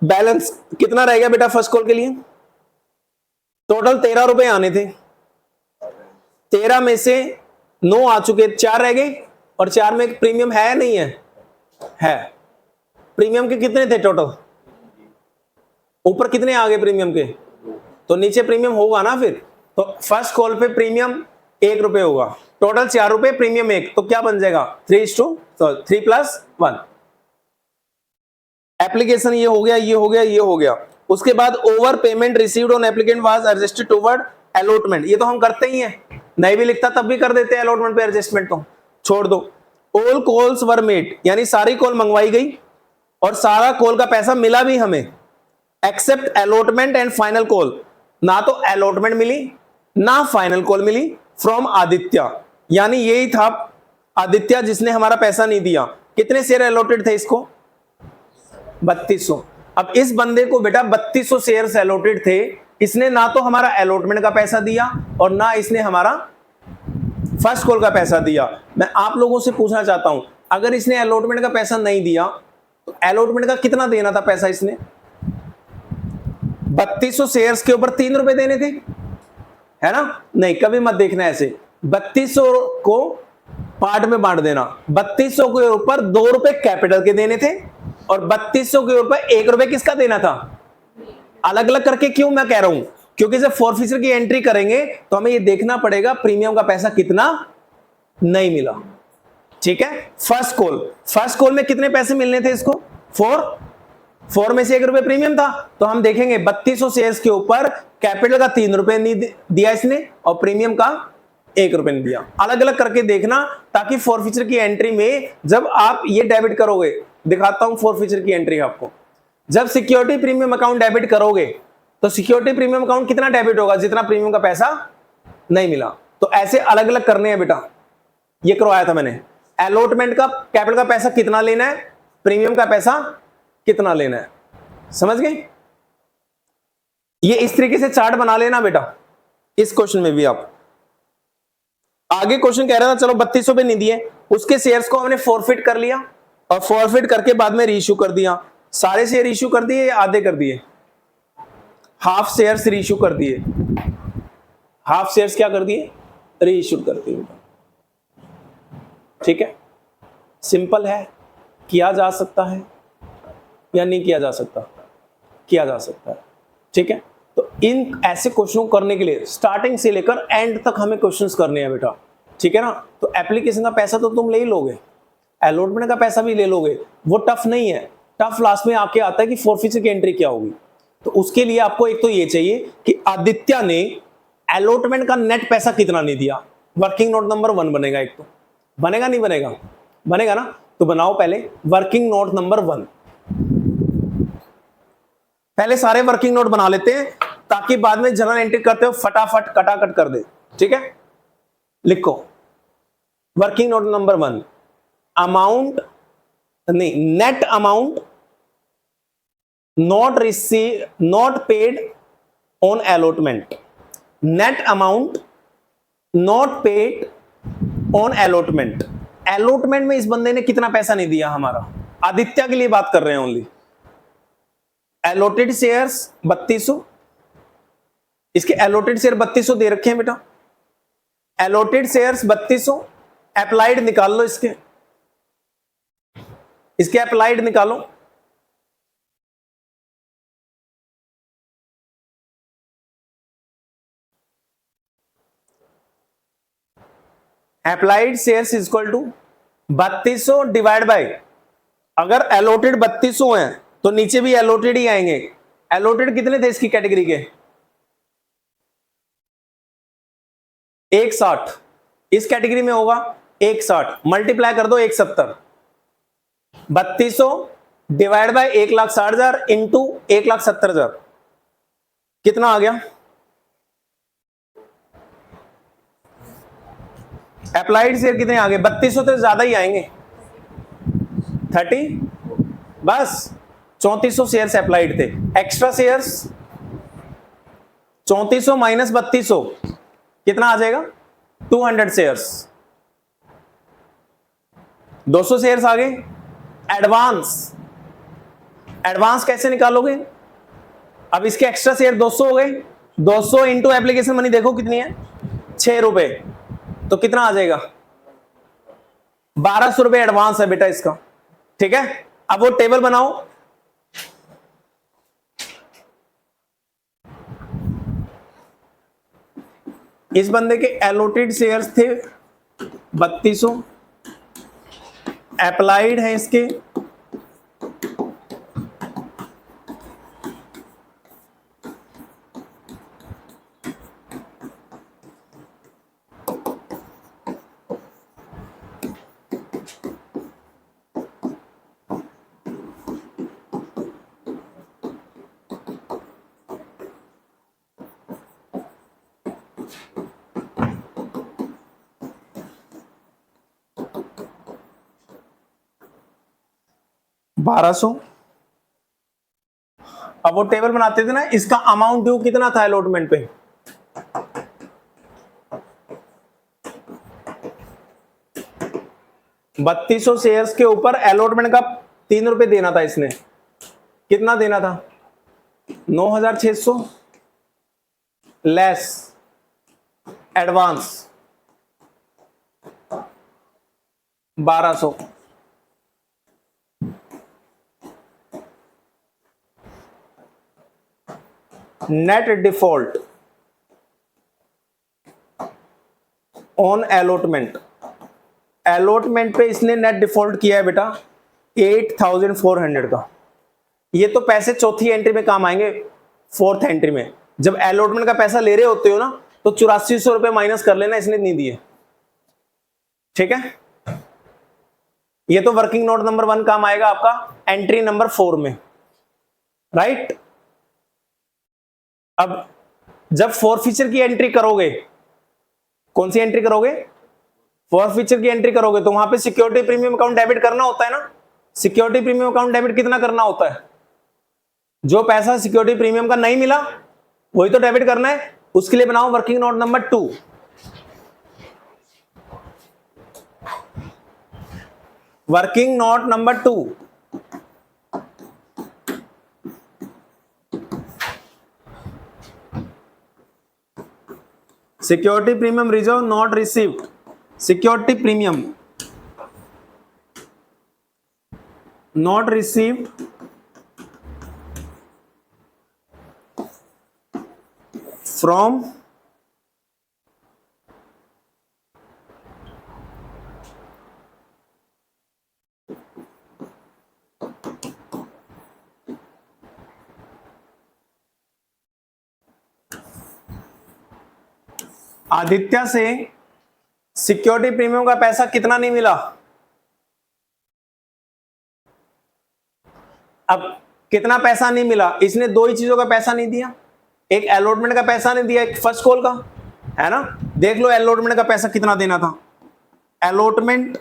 बैलेंस कितना रह गया बेटा फर्स्ट कॉल के लिए? टोटल 13 रुपए आने थे, 13 में से 9 आ चुके, 4 रह गए, और 4 में प्रीमियम है या नहीं है? है। प्रीमियम के कितने थे टोटल? ऊपर कितने आ गए प्रीमियम के? तो नीचे प्रीमियम होगा ना फिर। तो फर्स्ट कॉल पे प्रीमियम 1 रुपए होगा, टोटल 4 रुपए, प्रीमियम 1, तो क्या बन जाएगा? 3+1। एप्लीकेशन ये हो गया, ये हो गया, ये हो गया। उसके बाद over payment received on applicant was adjusted toward allotment, ये तो हम करते ही हैं, नहीं भी लिखता तब भी कर देते हैं अलॉटमेंट पे एडजस्टमेंट, तो छोड़ दो। ऑल कॉल्स वर मेड, यानी सारी कॉल मंगवाई गई और सारा कॉल का पैसा मिला भी हमें, except allotment and final call, ना तो अलॉटमेंट मिली ना फाइनल कॉल मिली फ्रॉम आदित्य, यानी यही था आदित्य जिसने हमारा पैसा नहीं दिया। कितने शेयर अलॉटेड थे इसको? 3200। अब इस बंदे को बेटा 3200 शेयर्स अलॉटेड थे, इसने ना तो हमारा अलॉटमेंट का पैसा दिया और ना इसने हमारा फर्स्ट कॉल का पैसा दिया। मैं आप लोगों से पूछना चाहता हूं, अगर इसने अलॉटमेंट का पैसा नहीं दिया तो अलॉटमेंट का कितना देना था पैसा इसने? 3200 शेयर्स के ऊपर 3 रुपए देने थे, है ना? नहीं, कभी मत देखना ऐसे। 3200 को पार्ट में बांट देना, 3200 के ऊपर 2 रुपए कैपिटल के देने थे और 3200 के ऊपर 1 रुपए किसका देना था? अलग अलग करके क्यों मैं कह रहा हूं? क्योंकि जब फोरफीचर की एंट्री करेंगे तो हमें ये देखना पड़ेगा प्रीमियम का पैसा कितना नहीं मिला। ठीक है, फर्स्ट कॉल में कितने पैसे मिलने थे इसको? 4 में से 1 रुपए प्रीमियम था, तो हम देखेंगे 3200 शेयर्स के ऊपर कैपिटल का 3 रुपए नहीं दिया इसने और प्रीमियम का 1 रुपए नहीं दिया। अलग अलग करके देखना, ताकि फोरफीचर की एंट्री में जब आप ये डेबिट करोगे, दिखाता हूं फोरफीचर की एंट्री आपको, जब सिक्योरिटी प्रीमियम अकाउंट डेबिट करोगे तो सिक्योरिटी प्रीमियम अकाउंट कितना डेबिट होगा? जितना प्रीमियम का पैसा नहीं मिला। तो ऐसे अलग अलग करने हैं बेटा, ये करवाया था मैंने। अलॉटमेंट का कैपिटल का पैसा कितना लेना है, प्रीमियम का पैसा कितना लेना है, समझ गए? ये इस तरीके से चार्ट बना लेना बेटा, इस क्वेश्चन में भी आप। आगे क्वेश्चन कह रहा था, चलो 3200 पे नहीं दिए, उसके शेयर्स को हमने फॉरफिट कर लिया और फॉरफिट करके बाद में रीइश्यू कर दिया। सारे शेयर इश्यू कर दिए या आधे कर दिए? हाफ शेयर्स रीइश्यू कर दिए। हाफ शेयर्स क्या कर दिए? रीइश्यू कर दिए। ठीक है, सिंपल है, किया जा सकता है या नहीं किया जा सकता? किया जा सकता है। ठीक है, तो इन ऐसे क्वेश्चनों को करने के लिए स्टार्टिंग से लेकर एंड तक हमें क्वेश्चंस करने हैं बेटा। ठीक है ना? तो एप्लीकेशन का पैसा तो तुम ले ही लोगे, अलॉटमेंट का पैसा भी ले लोगे, वो टफ नहीं है। टफ लास्ट में आके आता है कि फोरफीचर की एंट्री क्या होगी। तो उसके लिए आपको एक तो ये चाहिए कि आदित्य ने अलॉटमेंट का नेट पैसा कितना नहीं दिया। वर्किंग नोट नंबर 1 बनेगा, एक तो बनेगा, नहीं बनेगा? बनेगा ना? तो बनाओ पहले वर्किंग नोट नंबर 1। पहले सारे वर्किंग नोट बना लेते हैं ताकि बाद में जर्नल एंट्री करते हो फटाफट कटाकट कर दे। ठीक है, लिखो वर्किंग नोट नंबर 1, अमाउंट नहीं, net amount not paid on allotment. Net amount not paid on allotment. Allotment में इस बंदे ने कितना पैसा नहीं दिया हमारा? आदित्य के लिए बात कर रहे हैं ओनली। अलॉटेड शेयर्स 3200, इसके अलॉटेड शेयर 3200 दे रखे हैं बेटा। अलॉटेड शेयर्स 3200, अप्लाइड निकाल लो, इसके अप्लाइड निकालो। Applied shares is equal to 3200 divide by, अगर अलॉटेड 3200 है तो नीचे भी अलॉटेड ही आएंगे। अलॉटेड कितने थे इसकी कैटेगरी के? 160, इस कैटेगरी में होगा 160, मल्टीप्लाई कर दो 170, 3200 डिवाइड बाय 1,60,000 इंटू 1,70,000 कितना आ गया? अप्लाइड शेयर कितने आ गए? 3200 तो ज्यादा ही आएंगे, 30 बस 3400 शेयर्स अप्लाइड थे। एक्स्ट्रा शेयर्स 3400 माइनस 3200 कितना आ जाएगा? 200 शेयर्स, 200 शेयर्स आ गए। एडवांस, एडवांस कैसे निकालोगे? अब इसके एक्स्ट्रा शेयर 200 हो गए, 200 इंटू एप्लीकेशन मनी देखो कितनी है, 6 रुपए, तो कितना आ जाएगा? 1200 रुपए एडवांस है बेटा इसका। ठीक है, अब वो टेबल बनाओ। इस बंदे के एलोटेड शेयर्स थे 3200, अप्लाइड है इसके 1200। अब वो टेबल बनाते थे ना, इसका अमाउंट ड्यू कितना था अलॉटमेंट पे? बत्तीसो शेयर्स के ऊपर अलॉटमेंट का 3 रुपए देना था इसने। कितना देना था? 9,600 less advance 1200। Net default on allotment, allotment पे इसने नेट डिफॉल्ट किया है बेटा 8,400 का। ये तो पैसे चौथी एंट्री में काम आएंगे, फोर्थ एंट्री में। जब अलॉटमेंट का पैसा ले रहे होते हो ना, तो 8400 रुपए माइनस कर लेना, इसने नहीं दिए। ठीक है, ये तो वर्किंग नोट नंबर 1 काम आएगा आपका एंट्री नंबर 4 में, राइट। अब जब फॉरफीचर की एंट्री करोगे, कौन सी एंट्री करोगे? फॉरफीचर की एंट्री करोगे तो वहां पे सिक्योरिटी प्रीमियम अकाउंट डेबिट करना होता है ना। सिक्योरिटी प्रीमियम अकाउंट डेबिट कितना करना होता है? जो पैसा सिक्योरिटी प्रीमियम का नहीं मिला वही तो डेबिट करना है। उसके लिए बनाओ working note number 2। Working note number 2, security premium reserve not received, security premium not received from Aditya से सिक्योरिटी प्रीमियम का पैसा कितना नहीं मिला। अब कितना पैसा नहीं मिला? इसने दो ही चीजों का पैसा नहीं दिया, एक अलॉटमेंट का पैसा नहीं दिया, एक फर्स्ट कॉल का, है ना। देख लो अलॉटमेंट का पैसा कितना देना था। अलॉटमेंट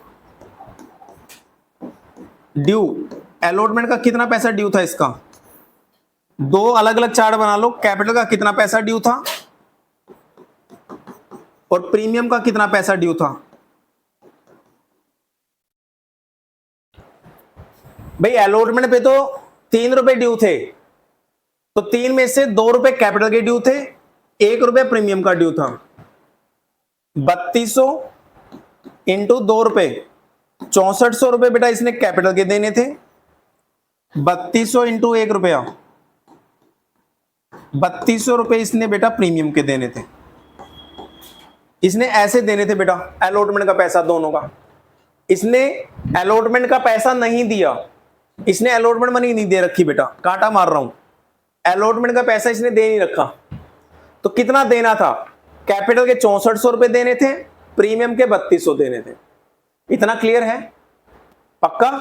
ड्यू, अलॉटमेंट का कितना पैसा ड्यू था इसका? दो अलग अलग चार्ट बना लो। कैपिटल का कितना पैसा ड्यू था और प्रीमियम का कितना पैसा ड्यू था। भाई अलॉटमेंट पे तो 3 रुपए ड्यू थे, तो 3 में से 2 रुपए कैपिटल के ड्यू थे, 1 रुपए प्रीमियम का ड्यू था। 3200 इंटू 2 रुपए, 6400 रुपए बेटा इसने कैपिटल के देने थे। 3200 इंटू 1 रुपया, 3200 रुपए इसने बेटा प्रीमियम के देने थे। इसने ऐसे देने थे बेटा अलॉटमेंट का पैसा दोनों का। इसने अलॉटमेंट का पैसा नहीं दिया, इसने अलॉटमेंट मनी नहीं दे रखी बेटा, कांटा मार रहा हूं। अलॉटमेंट का पैसा इसने दे नहीं रखा, तो कितना देना था? कैपिटल के 6400 रुपए देने थे, प्रीमियम के 3200 देने थे। इतना क्लियर है? पक्का?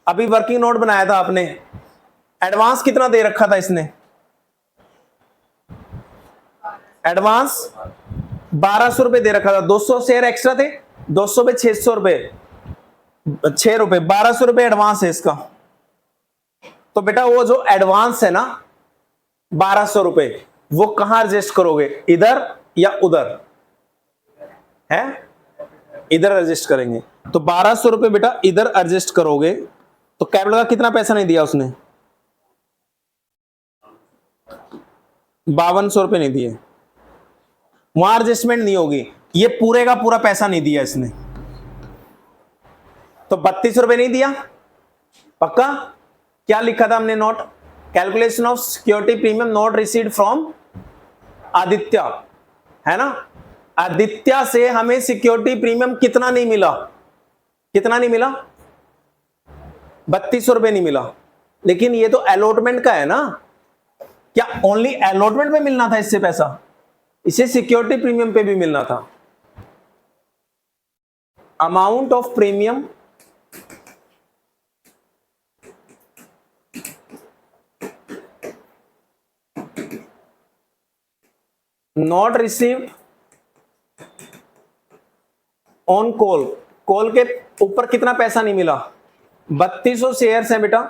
अभी वर्किंग नोट बनाया था आपने, एडवांस कितना दे रखा था इसने? एडवांस 1200 रुपए दे रखा था, 200 शेयर एक्स्ट्रा थे, 200 पे 600 रुपए, 6 रुपए, 1200 रुपए एडवांस है इसका। तो बेटा वो जो एडवांस है ना 1200 रुपए, वो कहां एडजस्ट करोगे, इधर या उधर है? इधर एडजस्ट करेंगे। तो 1200 रुपए बेटा इधर एडजस्ट करोगे तो कैपिटल का कितना पैसा नहीं दिया उसने? 5200 रुपए नहीं दिए, वहां एडजस्टमेंट नहीं होगी। ये पूरे का पूरा पैसा नहीं दिया इसने, तो 32 रुपए नहीं दिया पक्का। क्या लिखा था हमने note? Calculation of security premium note received from Aditya, है ना। आदित्य से हमें सिक्योरिटी प्रीमियम कितना नहीं मिला? कितना नहीं मिला? 3200 रुपए नहीं मिला। लेकिन ये तो अलॉटमेंट का है ना, क्या ओनली अलॉटमेंट में मिलना था इससे पैसा? इसे सिक्योरिटी प्रीमियम पे भी मिलना था। Amount of premium not received on call, call के ऊपर कितना पैसा नहीं मिला? 3200 शेयर्स है बेटा,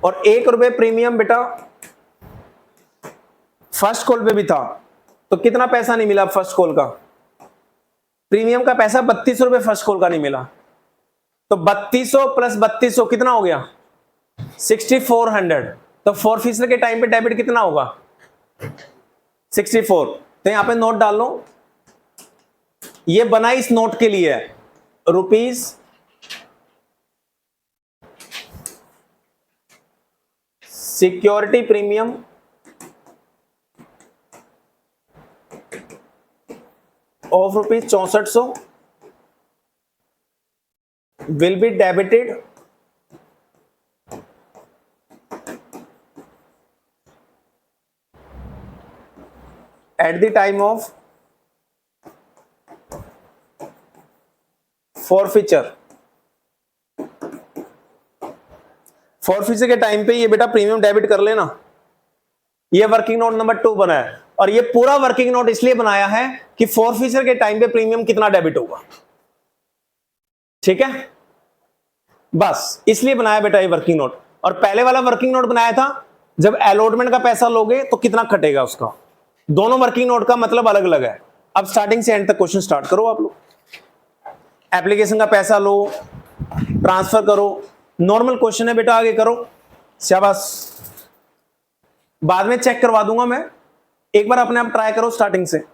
और 1 रुपए प्रीमियम बेटा फर्स्ट कॉल पे भी था, तो कितना पैसा नहीं मिला फर्स्ट कॉल का? प्रीमियम का पैसा 3200 रुपए फर्स्ट कॉल का नहीं मिला। तो 3200 प्लस 3200 कितना हो गया? 6400। तो फॉरफिशर के टाइम पे डेबिट कितना होगा? 64। तो यहां पे नोट डाल लो, ये बना इस नोट के लिए है, rupees security premium of rupees 6400 will be debited at the time of forfeiture. Forfeiture के टाइम पे ये बेटा प्रीमियम डेबिट कर लेना। ये वर्किंग नोट नंबर 2 बना है, और ये पूरा वर्किंग नोट इसलिए बनाया है कि फॉरफीचर के टाइम पे प्रीमियम कितना डेबिट होगा, ठीक है, बस इसलिए बनाया बेटा ये वर्किंग नोट। और पहले वाला वर्किंग नोट बनाया था जब अलॉटमेंट का पैसा लोगे तो कितना कटेगा उसका। दोनों वर्किंग नोट का मतलब अलग अलग है। अब स्टार्टिंग से एंड तक क्वेश्चन स्टार्ट करो आप लोग। एप्लीकेशन का पैसा लो, ट्रांसफर करो, नॉर्मल क्वेश्चन है बेटा, आगे करो, शाबाश। बाद में चेक करवा दूंगा मैं, एक बार अपने आप ट्राई करो स्टार्टिंग से।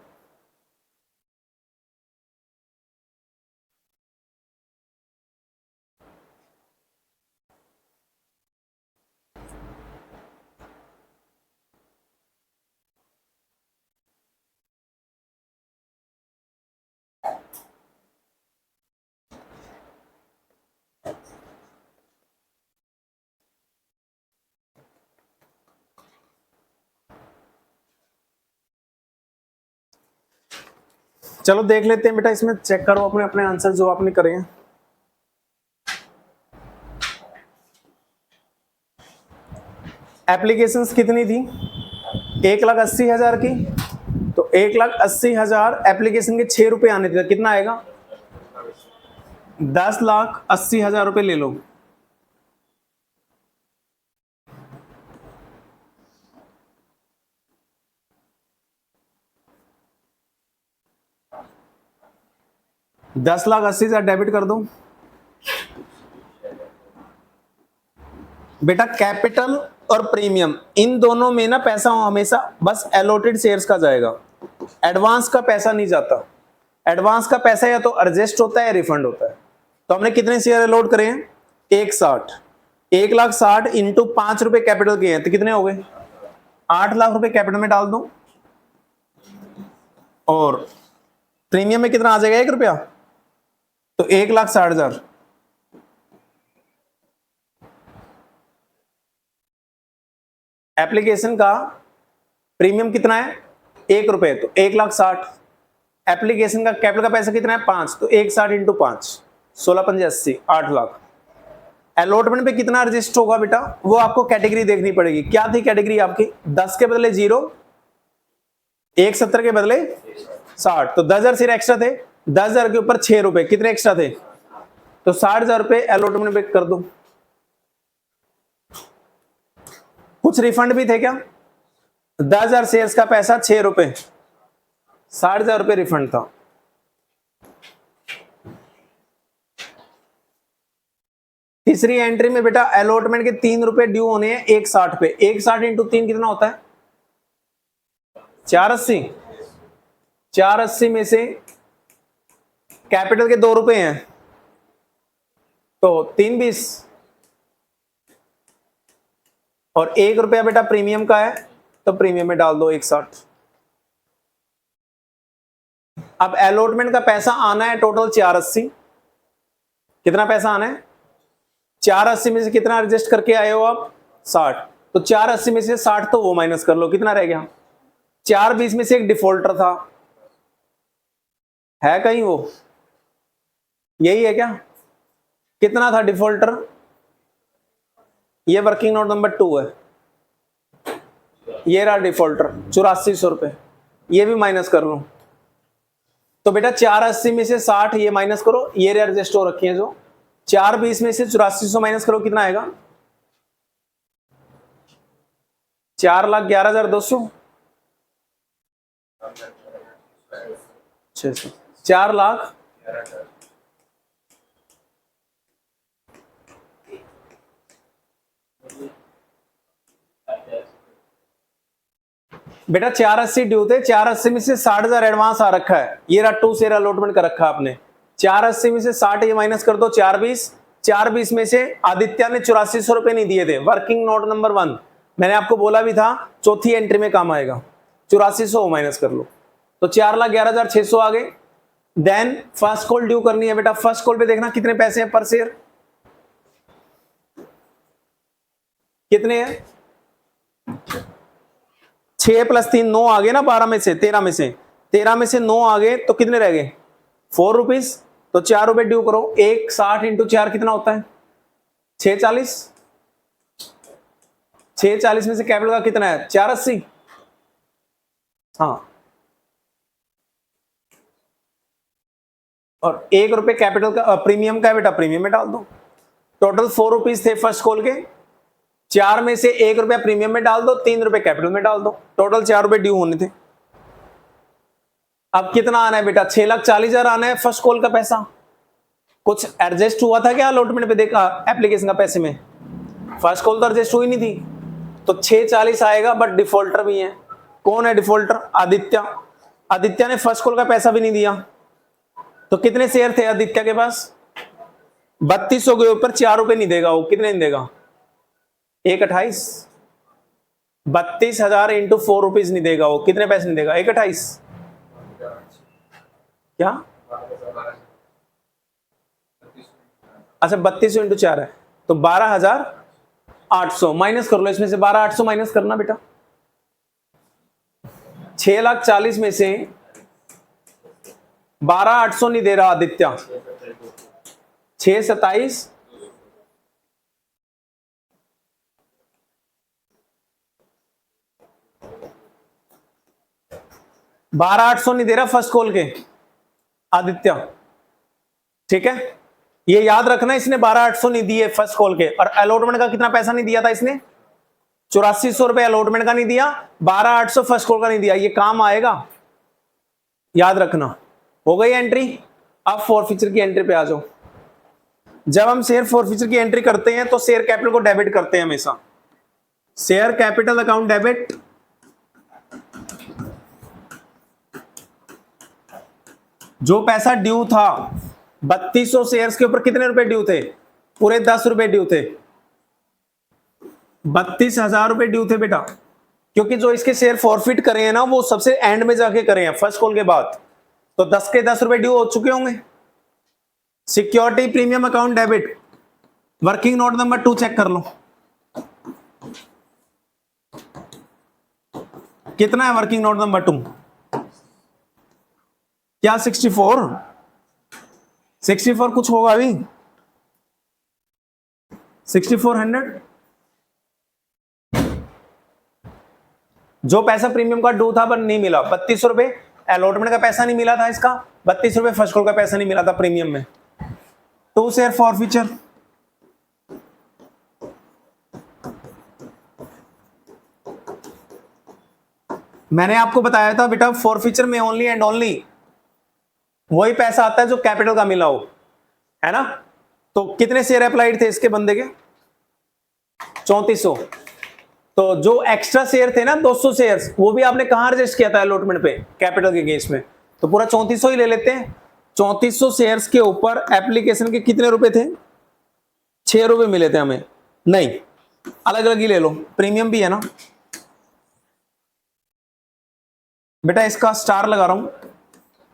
चलो देख लेते हैं बेटा, इसमें चेक करो अपने अपने आंसर जो आपने करे हैं। एप्लीकेशंस कितनी थी? 1,80,000 की, तो 1,80,000 एप्लीकेशन के 6 रुपए आने थे, कितना आएगा? 10,80,000 रुपए ले लो। दस लाख 80,000 डेबिट कर दो बेटा। कैपिटल और प्रीमियम इन दोनों में ना पैसा हमेशा बस एलोटेड शेयर्स का जाएगा, एडवांस का पैसा नहीं जाता। एडवांस का पैसा या तो एडजस्ट होता है या रिफंड होता है। तो हमने कितने शेयर अलॉट करे हैं? 160। 1,60,000 इंटू 5 रुपए कैपिटल के हैं तो कितने हो गए? 8 लाख रुपए कैपिटल में डाल दो, और प्रीमियम में कितना आ जाएगा? 1 रुपया, तो 1,60,000। एप्लीकेशन का प्रीमियम कितना है? 1 रुपए, तो 1,60,000। एप्लीकेशन का कैपिटल का पैसा कितना है? 5, तो 1,60 इंटू 5, 16 पंजे 80, 8 लाख। अलॉटमेंट पे कितना रजिस्टर होगा बेटा, वो आपको कैटेगरी देखनी पड़ेगी। क्या थी कैटेगरी आपकी, 10 के बदले 0, 170 के बदले 60, तो 10,000 सिर्फ एक्स्ट्रा थे। 10,000 के ऊपर 6 रुपए, कितने एक्स्ट्रा थे, तो 60,000 रुपए अलॉटमेंट पे कर दो। कुछ रिफंड भी थे क्या, 10,000 शेयर्स का पैसा 6 रुपए, 60,000 रुपए रिफंड था। तीसरी एंट्री में बेटा अलॉटमेंट के 3 रुपए ड्यू होने हैं 160 पे। 160 इंटू 3 कितना होता है, 480। 480 में से कैपिटल के 2 रुपए हैं, तो 320, और 1 रुपया बेटा प्रीमियम का है, तो प्रीमियम में डाल दो 160। अब अलॉटमेंट का पैसा आना है टोटल 480। कितना पैसा आना है, 480 में से कितना एडजस्ट करके आए हो आप, 60, तो 480 में से 60 तो वो माइनस कर लो, कितना रह गया, 420 में से एक डिफॉल्टर था, है कहीं वो, यही है क्या, कितना था डिफॉल्टर, ये वर्किंग नोट नंबर 2 है, ये रहा डिफॉल्टर 8400 रुपए, ये भी माइनस कर लो। तो बेटा 480 में से 60 ये माइनस करो, ये एडजस्ट हो रखी है जो, 420 में से 8400 माइनस करो, कितना आएगा, 4,11,200, 600, 4 लाख बेटा 480 ड्यू थे, 480 में से 60,000 एडवांस आ रखा है, ये रहा 2 शेयर अलॉटमेंट कर रखा आपने। 480 में से 60 ये माइनस कर दो, 420, 420 में से आदित्य ने 8400 रुपए नहीं दिए थे, वर्किंग नोट नंबर 1, मैंने आपको बोला भी था चौथी एंट्री में काम आएगा, 8400 माइनस कर लो, तो 4,11,600 आ गए। देन फर्स्ट कॉल ड्यू करनी है बेटा, फर्स्ट कॉल पे देखना कितने पैसे हैं पर शेयर, कितने हैं, 6 + 3 9 आ गए ना, 12 में से 13 में से 13 में से 9 आ गए, तो कितने रह गए 4 रुपीज, तो 4 रुपए ड्यू करो, 160 इंटू 4 कितना होता है 640, 640 में से कैपिटल का कितना है 480, हाँ, और 1 रुपए कैपिटल का प्रीमियम का है बेटा, प्रीमियम में डाल दो। टोटल 4 रुपीज थे फर्स्ट कॉल के, 4 में से 1 रुपया प्रीमियम में डाल दो, 3 रुपए कैपिटल में डाल दो, टोटल 4 रुपए ड्यू होने थे। अब कितना आना है बेटा, 6,40,000 आना है फर्स्ट कॉल का पैसा। कुछ एडजस्ट हुआ था क्या अलॉटमेंट पे, देखा एप्लीकेशन का पैसे में, फर्स्ट कॉल तो एडजस्ट हुई नहीं थी, तो 640 आएगा, बट डिफॉल्टर भी है। कौन है डिफॉल्टर, आदित्य। आदित्य ने फर्स्ट कॉल का पैसा भी नहीं दिया, तो कितने शेयर थे आदित्य के पास, 3200 के ऊपर 4 रुपए नहीं देगा वो, कितने नहीं देगा 128, 32,000 इंटू 4 रुपीज नहीं देगा वो, कितने पैसे नहीं देगा 128, क्या, अच्छा 3200 इंटू 4 है, तो 12,800 माइनस कर लो इसमें से, 12,800 माइनस करना बेटा, 6,40,000 में से 12,800 नहीं दे रहा आदित्य, 627, 12,800 नहीं दे रहा फर्स्ट कॉल के आदित्य, ठीक है, ये याद रखना, इसने 12,800 नहीं दिए फर्स्ट कॉल के, और अलॉटमेंट का कितना पैसा नहीं दिया था इसने, 8400 रुपए अलॉटमेंट का नहीं दिया, 12,800 फर्स्ट कॉल का नहीं दिया, ये काम आएगा, याद रखना। हो गई एंट्री। अब फॉरफीचर की एंट्री पे आ जाओ। जब हम शेयर फॉरफीचर की एंट्री करते हैं तो शेयर कैपिटल को डेबिट करते हैं हमेशा, शेयर कैपिटल अकाउंट डेबिट, जो पैसा ड्यू था 3200 शेयर्स के ऊपर कितने रुपए ड्यू थे, पूरे 10 रुपए ड्यू थे, 32,000 रुपए ड्यू थे बेटा, क्योंकि जो इसके शेयर फॉरफिट करे हैं ना वो सबसे एंड में जाके करे हैं फर्स्ट कॉल के बाद, तो 10 के 10 रुपए ड्यू हो चुके होंगे। Security premium account debit, working note number 2 check कर लो कितना है वर्किंग नोट नंबर 2, क्या 64 कुछ होगा अभी, 6400। जो पैसा प्रीमियम का ड्यू था पर नहीं मिला, 3200 रुपए अलॉटमेंट का पैसा नहीं मिला था इसका, 32 रुपए फर्स्ट कॉल का पैसा नहीं मिला था प्रीमियम में। 2 शेयर फॉरफीचर, मैंने आपको बताया था बेटा फॉरफीचर में ओनली एंड ओनली वही पैसा आता है जो कैपिटल का मिला हो, है ना। तो कितने शेयर अप्लाइड थे इसके बंदे के? 3400। तो जो एक्स्ट्रा शेयर थे ना 200 शेयर्स, वो भी आपने कहां रजिस्टर किया था अलॉटमेंट पे? कैपिटल के केस में। तो पूरा 3400 ही ले लेते हैं। 3400 शेयर्स के ऊपर एप्लीकेशन के कितने रुपए थे? 6 रुपए मिले थे हमें। नहीं, अलग अलग ही ले लो, प्रीमियम भी है ना बेटा। इसका स्टार लगा रहा हूं।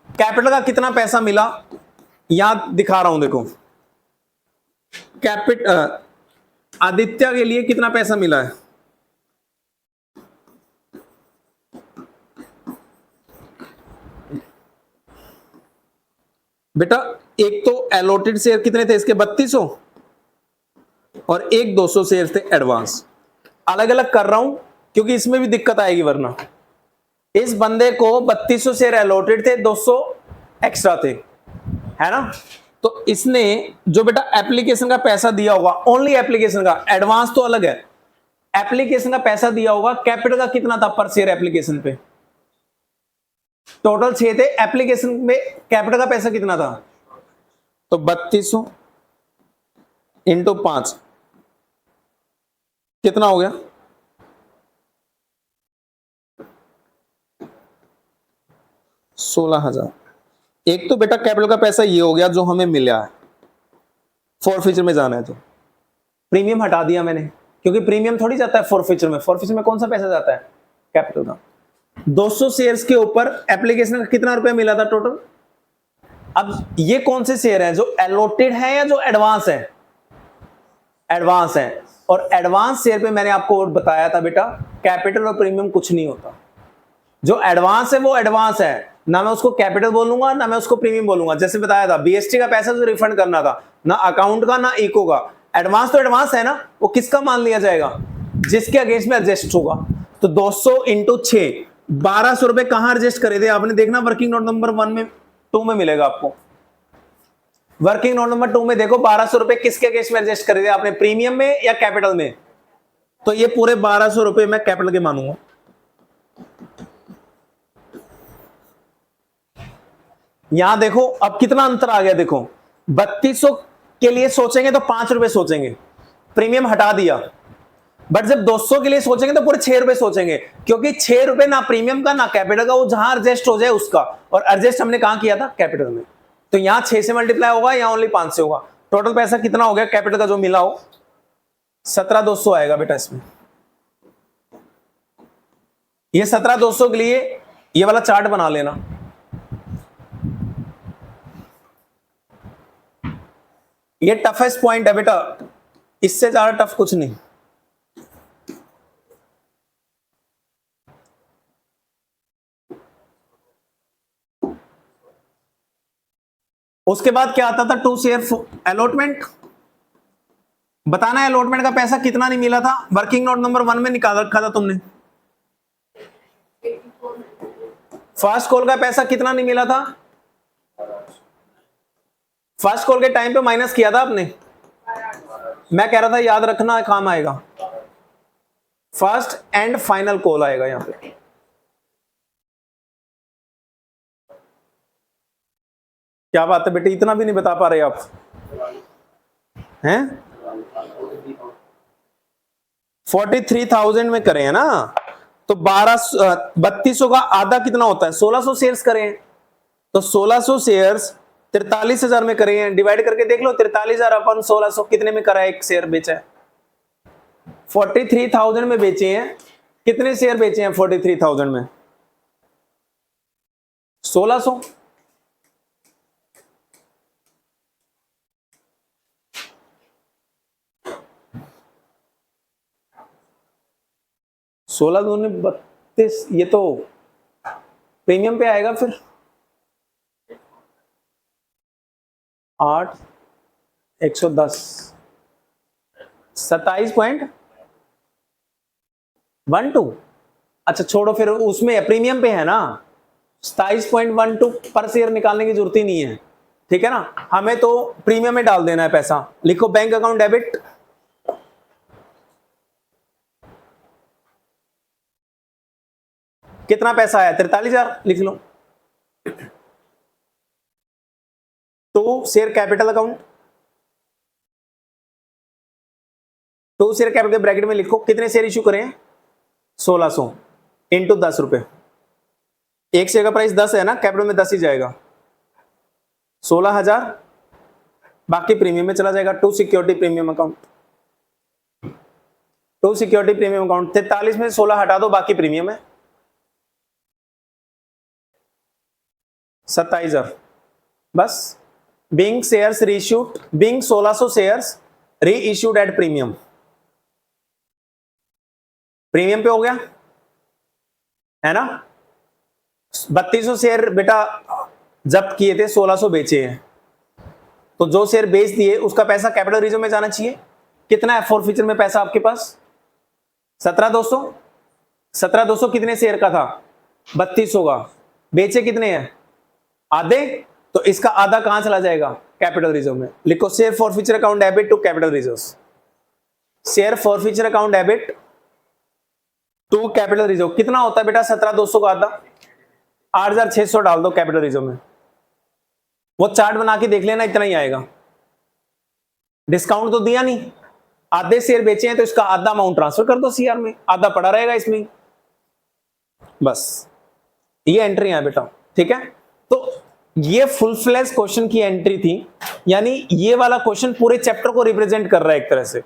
कैपिटल का कितना पैसा मिला यहां दिखा रहा हूं, देखो। आदित्य के लिए कितना पैसा मिला है? बेटा एक तो एलोटेड शेयर कितने थे इसके? 3200 और एक 200 शेयर थे एडवांस। अलग अलग कर रहा हूं क्योंकि इसमें भी दिक्कत आएगी, वरना इस बंदे को 3200 शेयर अलॉटेड थे, 200 एक्स्ट्रा थे, है ना। तो इसने जो बेटा एप्लीकेशन का पैसा दिया होगा, ओनली एप्लीकेशन का, एडवांस तो अलग है, एप्लीकेशन का पैसा दिया होगा। कैपिटल का कितना था पर शेयर एप्लीकेशन पे? टोटल 6 थे, एप्लीकेशन में कैपिटल का पैसा कितना था? तो 3200 इंटू 5 कितना हो गया? 16,000। एक तो बेटा कैपिटल का पैसा ये हो गया जो हमें मिला है, फॉरफीचर में जाना है तो प्रीमियम हटा दिया मैंने, क्योंकि प्रीमियम थोड़ी जाता है फॉरफीचर में। फॉरफीचर में कौन सा पैसा जाता है? कैपिटल का। 200 शेयर्स के ऊपर एप्लीकेशन का कितना रुपया मिला था टोटल? अब ये कौन से शेयर हैं, जो अलॉटेड है या जो एडवांस है? एडवांस है। और एडवांस शेयर पे मैंने आपको बताया था बेटा कैपिटल और प्रीमियम कुछ नहीं होता। जो एडवांस है वो एडवांस है, ना मैं उसको कैपिटल बोलूंगा ना मैं उसको प्रीमियम बोलूंगा। जैसे बताया था बीएसटी का पैसा जो रिफंड करना था, ना अकाउंट का ना इको का। एडवांस तो एडवांस है ना, वो किसका मान लिया जाएगा? जिसके अगेंस्ट में एडजस्ट होगा। तो 200 इंटू 6, 1200 रुपए कहां एडजस्ट करे थे आपने? देखना वर्किंग नोट नंबर 1 में 2 में मिलेगा आपको। वर्किंग नोट नंबर 2 में देखो 1200 रुपए किसके अगेंस्ट में एडजस्ट करे थे आपने, प्रीमियम में या कैपिटल में? तो ये पूरे 1200 रुपए मैं कैपिटल के मानूंगा। यहां देखो अब कितना अंतर आ गया, देखो 3200 के लिए सोचेंगे तो 5 रुपए सोचेंगे, प्रीमियम हटा दिया। बट जब 200 के लिए सोचेंगे तो पूरे 6 रुपए सोचेंगे, क्योंकि 6 रुपए ना प्रीमियम का ना कैपिटल का, वो जहां एडजस्ट हो जाए उसका। और एडजस्ट हमने कहां किया था? कैपिटल में। तो यहां 6 से मल्टीप्लाई होगा, यहां ओनली 5 से होगा। टोटल पैसा कितना हो गया कैपिटल का जो मिला हो? 17,200 आएगा बेटा इसमें। ये 17,200 के लिए ये वाला चार्ट बना लेना। ये टफेस्ट पॉइंट है बेटा, इससे ज्यादा टफ कुछ नहीं। उसके बाद क्या आता था? 2 शेयर अलॉटमेंट। बताना है अलॉटमेंट का पैसा कितना नहीं मिला था। वर्किंग नोट नंबर 1 में निकाल रखा था तुमने। फर्स्ट कॉल का पैसा कितना नहीं मिला था? फर्स्ट कॉल के टाइम पे माइनस किया था आपने। मैं कह रहा था याद रखना, काम आएगा। फर्स्ट एंड फाइनल कॉल आएगा यहां पे। क्या बात है बेटे, इतना भी नहीं बता पा रहे आप हैं? 43,000 में करें है ना, तो 3200 का आधा कितना होता है? 1600 शेयर्स करें। तो 1600 शेयर्स 43,000 में करें, डिवाइड करके देख लो 43,000 अपन 1600 कितने में करा है? एक शेयर बेचा है। 43,000 में बेचे हैं। कितने शेयर बेचे हैं 43,000 में? 1600। सोलह दूनी 32, ये तो प्रीमियम पे आएगा फिर। 8, 110 27.12। अच्छा छोड़ो, फिर उसमें प्रीमियम पे है ना, 27.12 पर शेयर निकालने की जरूरत ही नहीं है, ठीक है ना, हमें तो प्रीमियम में डाल देना है पैसा। लिखो बैंक अकाउंट डेबिट, कितना पैसा आया, 43,000 लिख लो। To share capital account, to share capital bracket में लिखो कितने शेयर इशू करें, 1600 इंटू 10 रुपए, एक शेयर का प्राइस 10 है ना, कैपिटल में 10 ही जाएगा, 16,000, बाकी प्रीमियम में चला जाएगा। To security premium account, to security premium account, 43 में 16 हटा दो, बाकी प्रीमियम है 27,000 बस। Being shares reissued, being 1600 shares reissued at premium, premium पे हो गया है ना। 3200 शेयर बेटा जब्त किए थे, 1600 बेचे हैं, तो जो शेयर बेच दिए उसका पैसा कैपिटल रिजर्व में जाना चाहिए। कितना है फॉरफीचर में पैसा आपके पास, 17,200, 17,200 कितने शेयर का था, 3200 का, बेचे कितने हैं, आधे, तो इसका आधा कहां चला जाएगा, कैपिटल रिजर्व में। लिखो share forfeiture account debit to capital reserve, share forfeiture account debit to capital reserve, कितना होता है बेटा 17,200 का आधा, 8,600 डाल दो कैपिटल रिजर्व में, वो चार्ट बना के देख लेना, इतना ही आएगा। डिस्काउंट तो दिया नहीं, आधे शेयर बेचे हैं तो इसका आधा अमाउंट ट्रांसफर कर दो सीआर में, आधा पड़ा रहेगा इसमें, बस ये एंट्री है बेटा, ठीक है। तो ये फुल फ्लैश क्वेश्चन की एंट्री थी, यानी ये वाला क्वेश्चन पूरे चैप्टर को रिप्रेजेंट कर रहा है एक तरह से।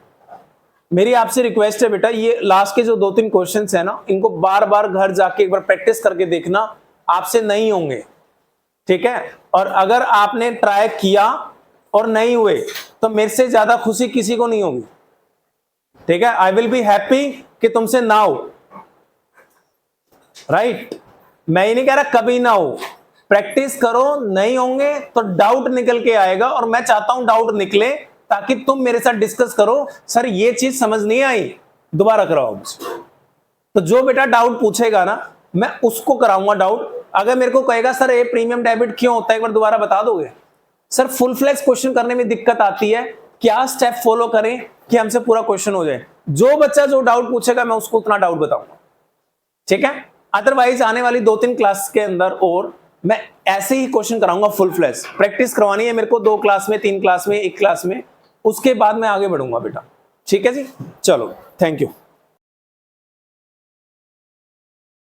मेरी आपसे रिक्वेस्ट है बेटा, ये लास्ट के जो 2-3 क्वेश्चंस है ना, इनको बार बार घर जाके एक बार प्रैक्टिस करके देखना, आपसे नहीं होंगे, ठीक है। और अगर आपने ट्राई किया और नहीं हुए तो मेरे से ज्यादा खुशी किसी को नहीं होगी, ठीक है। आई विल बी हैप्पी कि तुमसे ना हो, राइट। मैं ये नहीं कह रहा कभी ना हो, प्रैक्टिस करो, नहीं होंगे तो डाउट निकल के आएगा, और मैं चाहता हूं डाउट निकले ताकि तुम मेरे साथ डिस्कस करो, सर ये चीज समझ नहीं आई, दोबारा कराओ मुझे। तो जो बेटा डाउट पूछेगा ना, मैं उसको कराऊंगा डाउट। अगर मेरे को कहेगा सर ये प्रीमियम डेबिट क्यों होता है, एक बार दोबारा बता दोगे, सर फुल फ्लैश क्वेश्चन करने में दिक्कत आती है, क्या स्टेप फॉलो करें कि हमसे पूरा क्वेश्चन हो जाए। जो बच्चा जो डाउट पूछेगा मैं उसको उतना डाउट बताऊंगा, ठीक है। अदरवाइज आने वाली 2-3 क्लास के अंदर और मैं ऐसे ही क्वेश्चन कराऊंगा फुल फ्लैश। प्रैक्टिस करवानी है मेरे को 2 क्लास में, 3 क्लास में, 1 क्लास में, उसके बाद मैं आगे बढ़ूंगा बेटा, ठीक है जी। चलो थैंक यू।